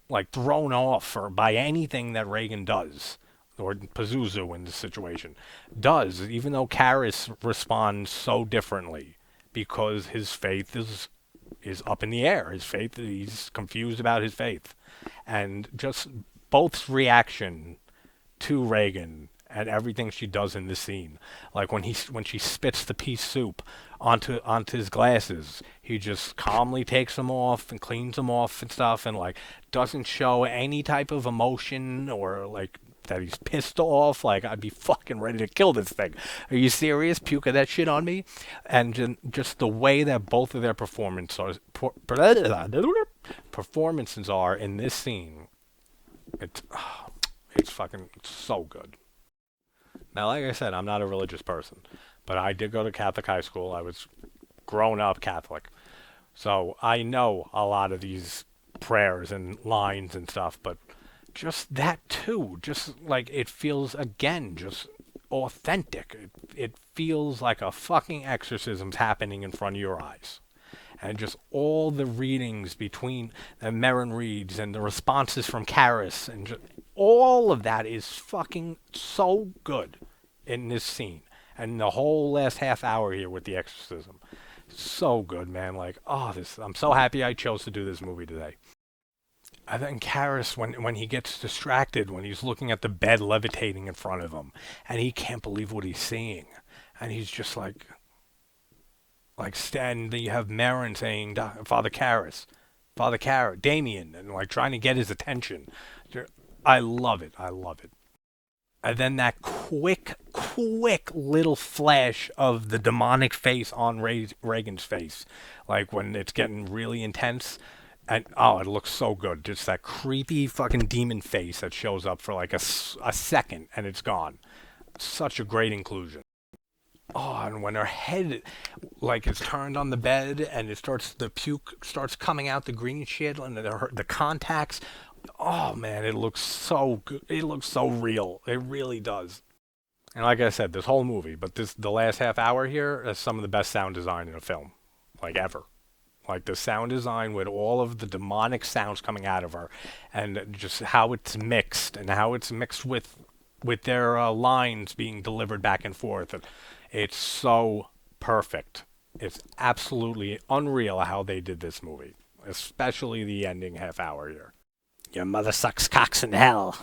like thrown off or by anything that Reagan does, or Pazuzu in this situation, does, even though Karras responds so differently, because his faith is up in the air. His faith, he's confused about his faith. And just both's reaction to Reagan and everything she does in this scene. Like when she spits the pea soup onto his glasses, he just calmly takes them off and cleans them off and stuff, and like doesn't show any type of emotion or like that he's pissed off. Like, I'd be fucking ready to kill this thing. Are you serious? Puke that shit on me? And just the way that both of their performances are in this scene, it's fucking so good. Now, like I said, I'm not a religious person, but I did go to Catholic high school. I was grown up Catholic, so I know a lot of these prayers and lines and stuff, but just that too, just like it feels again just authentic. It feels like a fucking exorcism's happening in front of your eyes, and just all the readings between the Merrin reads and the responses from Karras, and just all of that is fucking so good in this scene, and the whole last half hour here with the exorcism, so good, man. Like, I'm so happy I chose to do this movie today. And then Karras, when he gets distracted, when he's looking at the bed levitating in front of him, and he can't believe what he's seeing, and he's just like, and then you have Marin saying, Father Karras, Damien, and like trying to get his attention. I love it. And then that quick little flash of the demonic face on Reagan's face, like when it's getting really intense. And oh, it looks so good. Just that creepy fucking demon face that shows up for like a second and it's gone. Such a great inclusion. Oh, and when her head like is turned on the bed and it starts the puke starts coming out the green shit and the contacts. Oh man, it looks so good. It looks so real. It really does. And like I said, this whole movie, but the last half hour here is some of the best sound design in a film, like ever. Like the sound design with all of the demonic sounds coming out of her, and just how it's mixed and how it's mixed with their lines being delivered back and forth. And it's so perfect. It's absolutely unreal how they did this movie, especially the ending half hour here. Your mother sucks cocks in hell.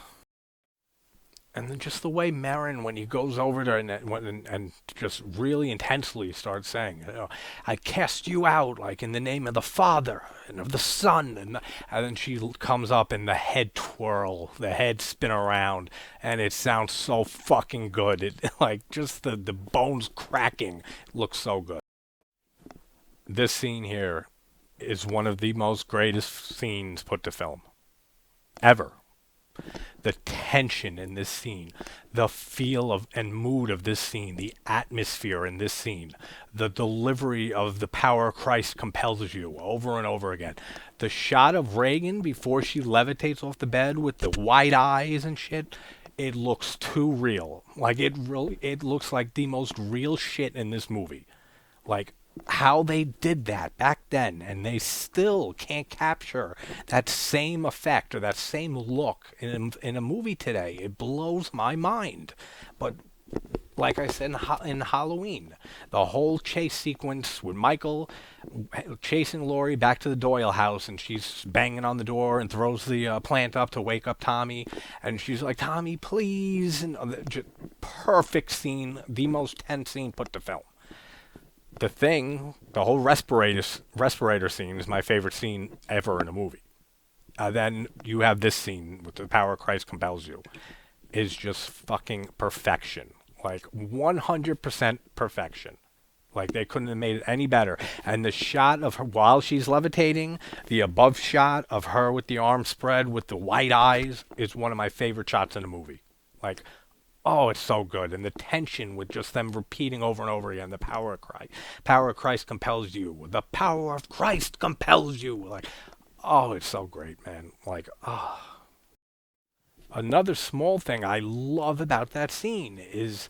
And then just the way Marin, when he goes over there and just really intensely starts saying, you know, I cast you out, like in the name of the Father and of the Son. And then she comes up and the head twirl, the head spin around, and it sounds so fucking good. It like just the bones cracking looks so good. This scene here is one of the most greatest scenes put to film ever. The tension in this scene, the feel of and mood of this scene, the atmosphere in this scene, the delivery of the power of Christ compels you over and over again. The shot of Reagan before she levitates off the bed with the wide eyes and shit, it looks too real. Like it looks like the most real shit in this movie. Like how they did that back then, and they still can't capture that same effect or that same look in a movie today. It blows my mind. But like I said in Halloween, the whole chase sequence with Michael chasing Laurie back to the Doyle house, and she's banging on the door and throws the plant up to wake up Tommy, and she's like, Tommy, please. And just perfect scene, the most tense scene put to film. The Thing, the whole respirator scene is my favorite scene ever in a movie. Then you have this scene with the power of Christ compels you. Is just fucking perfection. Like 100% perfection. Like they couldn't have made it any better. And the shot of her while she's levitating, the above shot of her with the arms spread with the white eyes is one of my favorite shots in the movie. Like, oh, it's so good. And the tension with just them repeating over and over again, the power of Christ. Power of Christ compels you. The power of Christ compels you. Like, oh, it's so great, man. Like, oh. Another small thing I love about that scene is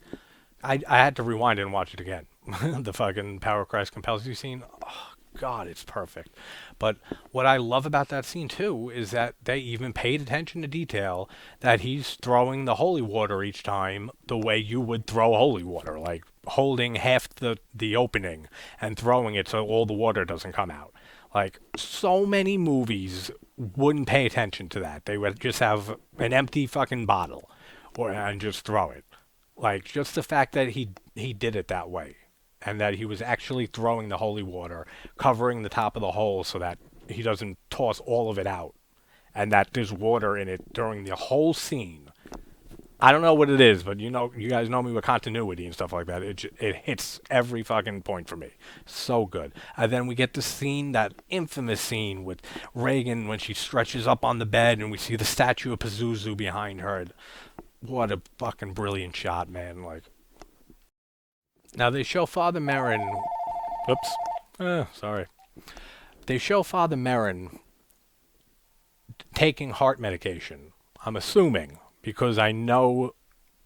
I had to rewind it and watch it again. The fucking power of Christ compels you scene. Oh, God, it's perfect. But what I love about that scene too is that they even paid attention to detail that he's throwing the holy water each time the way you would throw holy water, like holding half the opening and throwing it so all the water doesn't come out. Like so many movies wouldn't pay attention to that. They would just have an empty fucking bottle and just throw it. Like just the fact that he did it that way. And that he was actually throwing the holy water, covering the top of the hole so that he doesn't toss all of it out. And that there's water in it during the whole scene. I don't know what it is, but you guys know me with continuity and stuff like that. It hits every fucking point for me. So good. And then we get the scene, that infamous scene with Reagan when she stretches up on the bed and we see the statue of Pazuzu behind her. What a fucking brilliant shot, man. Like, now they show Father Merrin. Oops. Sorry. They show Father Merrin taking heart medication. I'm assuming because I know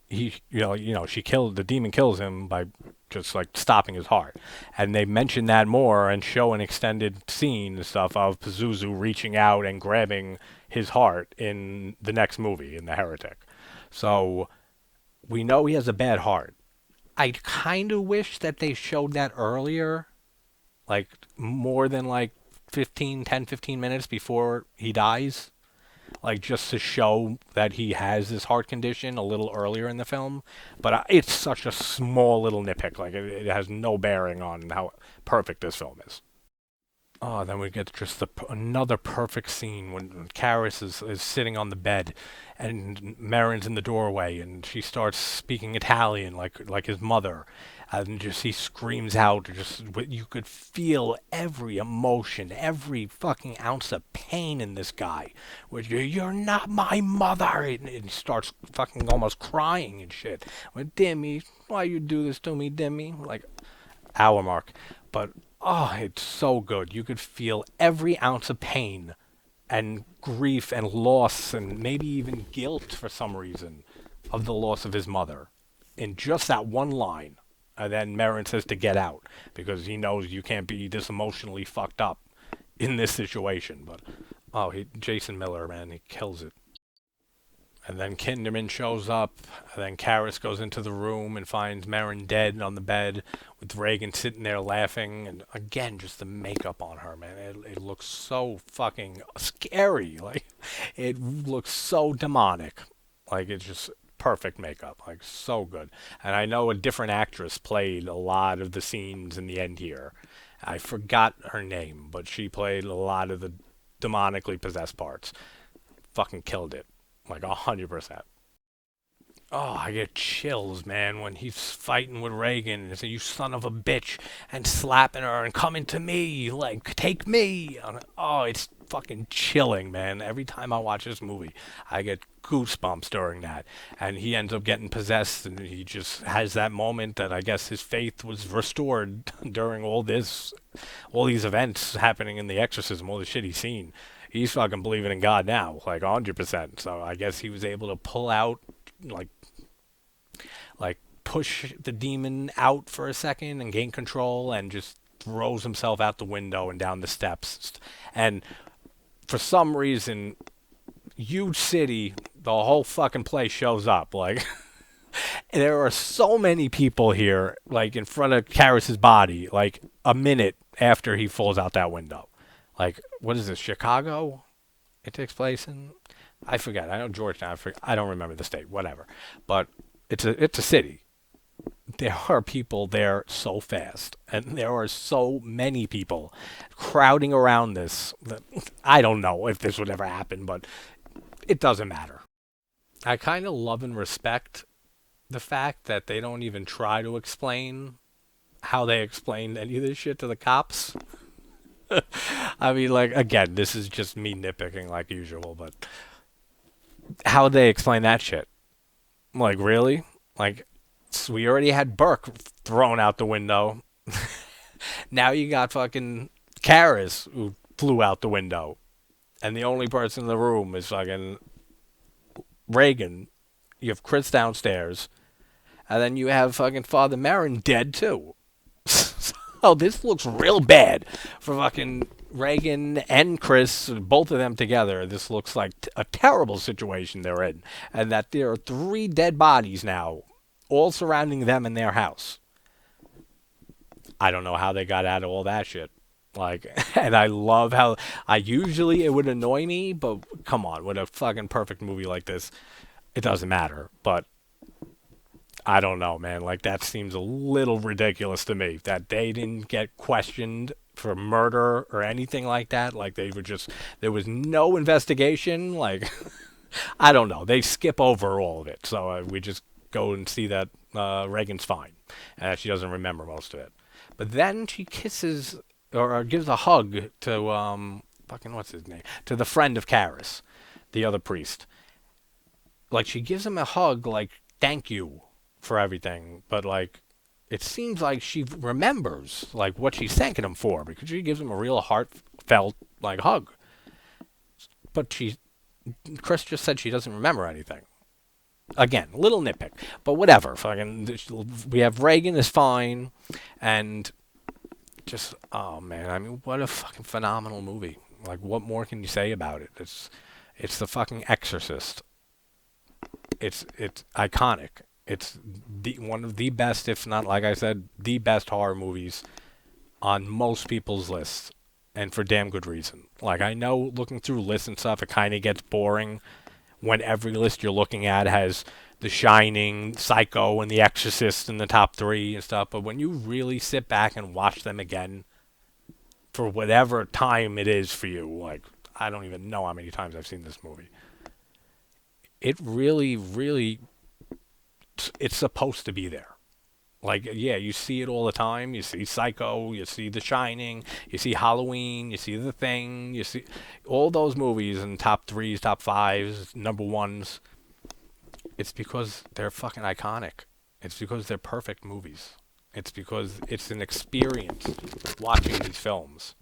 he, the demon kills him by just like stopping his heart, and they mention that more and show an extended scene and stuff of Pazuzu reaching out and grabbing his heart in the next movie in The Heretic. So we know he has a bad heart. I kind of wish that they showed that earlier, like more than like 15 minutes before he dies, like just to show that he has this heart condition a little earlier in the film. But it's such a small little nitpick, like it has no bearing on how perfect this film is. Oh, then we get just another perfect scene when Karis is sitting on the bed, and Marin's in the doorway, and she starts speaking Italian like his mother, and just he screams out, you could feel every emotion, every fucking ounce of pain in this guy. Which you're not my mother, and he starts fucking almost crying and shit. Well, Demi, why you do this to me, Demi? Like hour mark. But oh, it's so good. You could feel every ounce of pain and grief and loss and maybe even guilt for some reason of the loss of his mother in just that one line. And then Marin says to get out because he knows you can't be this emotionally fucked up in this situation. But oh, Jason Miller, man, he kills it. And then Kinderman shows up, and then Karis goes into the room and finds Marin dead on the bed with Reagan sitting there laughing. And again, just the makeup on her, man. It looks so fucking scary. Like, it looks so demonic. Like, it's just perfect makeup. Like, so good. And I know a different actress played a lot of the scenes in the end here. I forgot her name, but she played a lot of the demonically possessed parts. Fucking killed it. Like 100%. Oh, I get chills, man, when he's fighting with Reagan and saying, "You son of a bitch," and slapping her and coming to me, like, take me. Oh, it's fucking chilling, man. Every time I watch this movie, I get goosebumps during that. And he ends up getting possessed, and he just has that moment that I guess his faith was restored during all these events happening in the exorcism, all the shit he's seen. He's fucking believing in God now, like 100%. So I guess he was able to pull out, like push the demon out for a second and gain control, and just throws himself out the window and down the steps. And for some reason, huge city, the whole fucking place shows up. Like, there are so many people here, like in front of Karis's body, like a minute after he falls out that window. Like, what is this, Chicago? It takes place in, I forget. I know Georgetown. I don't remember the state. Whatever. But it's a city. There are people there so fast, and there are so many people crowding around this. That I don't know if this would ever happen, but it doesn't matter. I kind of love and respect the fact that they don't even try to explain how they explained any of this shit to the cops. I mean, like, again, this is just me nitpicking like usual, but how they explain that shit? Like, really? Like, we already had Burke thrown out the window. Now you got fucking Karis who flew out the window. And the only person in the room is fucking Reagan. You have Chris downstairs. And then you have fucking Father Marin dead, too. Oh, this looks real bad for fucking Reagan and Chris, both of them together. This looks like a terrible situation they're in. And that there are 3 dead bodies now, all surrounding them in their house. I don't know how they got out of all that shit. Like, and I love how, usually it would annoy me, but come on, with a fucking perfect movie like this, it doesn't matter. But I don't know, man. Like, that seems a little ridiculous to me that they didn't get questioned for murder or anything like that. Like, they were just, there was no investigation. Like, I don't know. They skip over all of it. So we just go and see that Reagan's fine. And she doesn't remember most of it. But then she kisses or gives a hug to, fucking, what's his name? To the friend of Karis, the other priest. Like, she gives him a hug, like, thank you for everything, but like it seems like she remembers like what she's thanking him for, because she gives him a real heartfelt like hug. But Chris just said she doesn't remember anything. Again, little nitpick, but whatever. Fucking, we have Reagan is fine, and just, oh man, I mean, what a fucking phenomenal movie. Like, what more can you say about it? It's the fucking Exorcist. It's iconic. It's one of the best, if not, like I said, the best horror movies on most people's lists, and for damn good reason. Like, I know looking through lists and stuff, it kind of gets boring when every list you're looking at has The Shining, Psycho, and The Exorcist in the top 3 and stuff, but when you really sit back and watch them again, for whatever time it is for you. Like, I don't even know how many times I've seen this movie. It really, really, it's supposed to be there. Like, yeah, you see it all the time. You see Psycho, you see The Shining, you see Halloween, you see The Thing, you see all those movies in top threes, top fives, number ones. It's because they're fucking iconic. It's because they're perfect movies. It's because it's an experience watching these films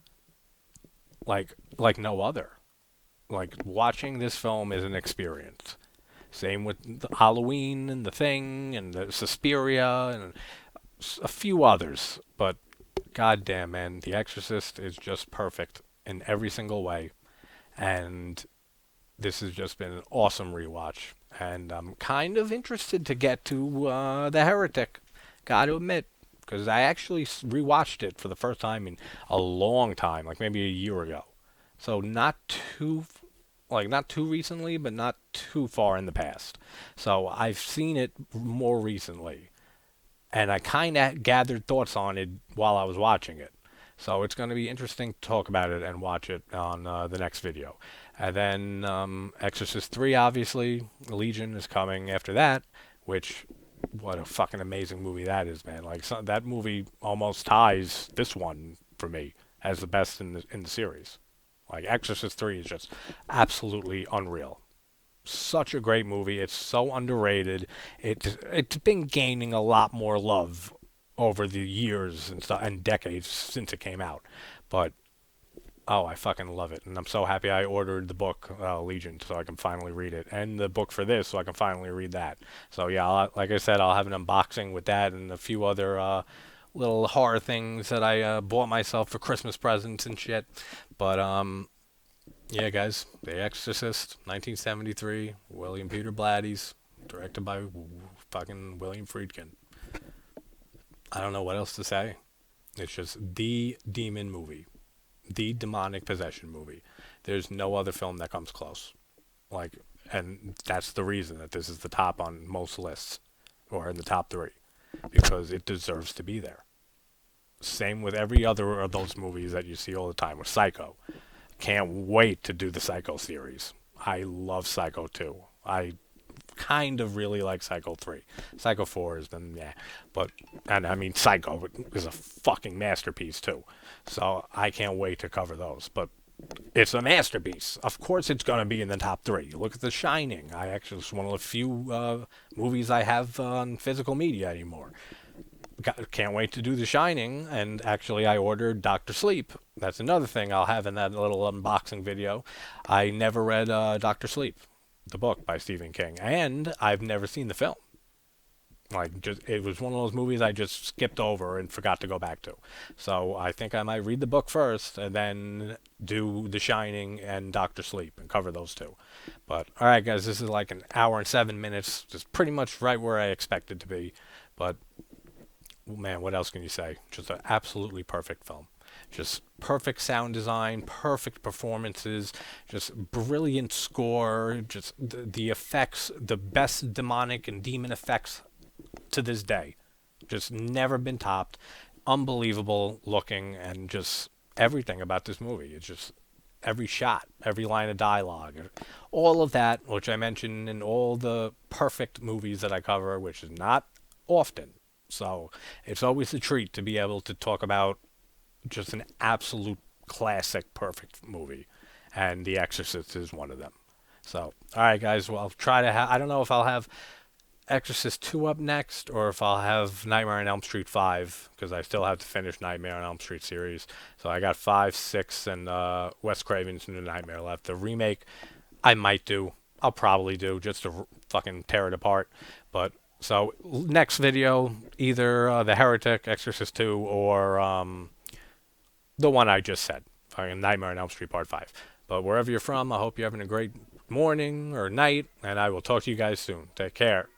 like no other. Like, watching this film is an experience. Same with the Halloween and The Thing and the Suspiria and a few others. But goddamn, man, The Exorcist is just perfect in every single way. And this has just been an awesome rewatch. And I'm kind of interested to get to The Heretic. Gotta admit, because I actually rewatched it for the first time in a long time, like maybe a year ago. So not too recently, but not too far in the past. So I've seen it more recently, and I kind of gathered thoughts on it while I was watching it. So it's going to be interesting to talk about it and watch it on the next video. And then Exorcist 3, obviously, Legion is coming after that, which, what a fucking amazing movie that is, man. Like, that movie almost ties this one for me as the best in the series. Like, Exorcist 3 is just absolutely unreal. Such a great movie. It's so underrated. It's been gaining a lot more love over the years and decades since it came out. But oh, I fucking love it, and I'm so happy I ordered the book Legion so I can finally read it, and the book for this so I can finally read that. So yeah, like I said, I'll have an unboxing with that and a few other little horror things that I bought myself for Christmas presents and shit. But yeah, guys, The Exorcist, 1973, William Peter Blatty's, directed by fucking William Friedkin. I don't know what else to say. It's just the demon movie, the demonic possession movie. There's no other film that comes close. Like, and that's the reason that this is the top on most lists, or in the top three, because it deserves to be there. Same with every other of those movies that you see all the time with Psycho. Can't wait to do the Psycho series. I love Psycho 2. I kind of really like Psycho 3. Psycho 4 has been, yeah. But, and I mean, Psycho is a fucking masterpiece, too. So I can't wait to cover those. But it's a masterpiece. Of course it's going to be in the top three. Look at The Shining. It's one of the few movies I have on physical media anymore. Can't wait to do The Shining, and actually I ordered Dr. Sleep. That's another thing I'll have in that little unboxing video. I never read Dr. Sleep, the book by Stephen King, and I've never seen the film. It was one of those movies I just skipped over and forgot to go back to. So I think I might read the book first and then do The Shining and Dr. Sleep and cover those two. But alright guys, this is like an hour and 7 minutes, just pretty much right where I expected to be. But man, what else can you say? Just an absolutely perfect film. Just perfect sound design, perfect performances, just brilliant score, just the effects, the best demonic and demon effects to this day. Just never been topped. Unbelievable looking, and just everything about this movie. It's just every shot, every line of dialogue, all of that, which I mentioned in all the perfect movies that I cover, which is not often. So it's always a treat to be able to talk about just an absolute classic, perfect movie. And The Exorcist is one of them. So, alright guys, well, I'll try to I don't know if I'll have Exorcist 2 up next, or if I'll have Nightmare on Elm Street 5, because I still have to finish Nightmare on Elm Street series. So I got 5, 6, and Wes Craven's New Nightmare left. The remake, I might do. I'll probably do, just to fucking tear it apart. But so next video, either The Heretic, Exorcist 2, or the one I just said, Nightmare on Elm Street Part 5. But wherever you're from, I hope you're having a great morning or night, and I will talk to you guys soon. Take care.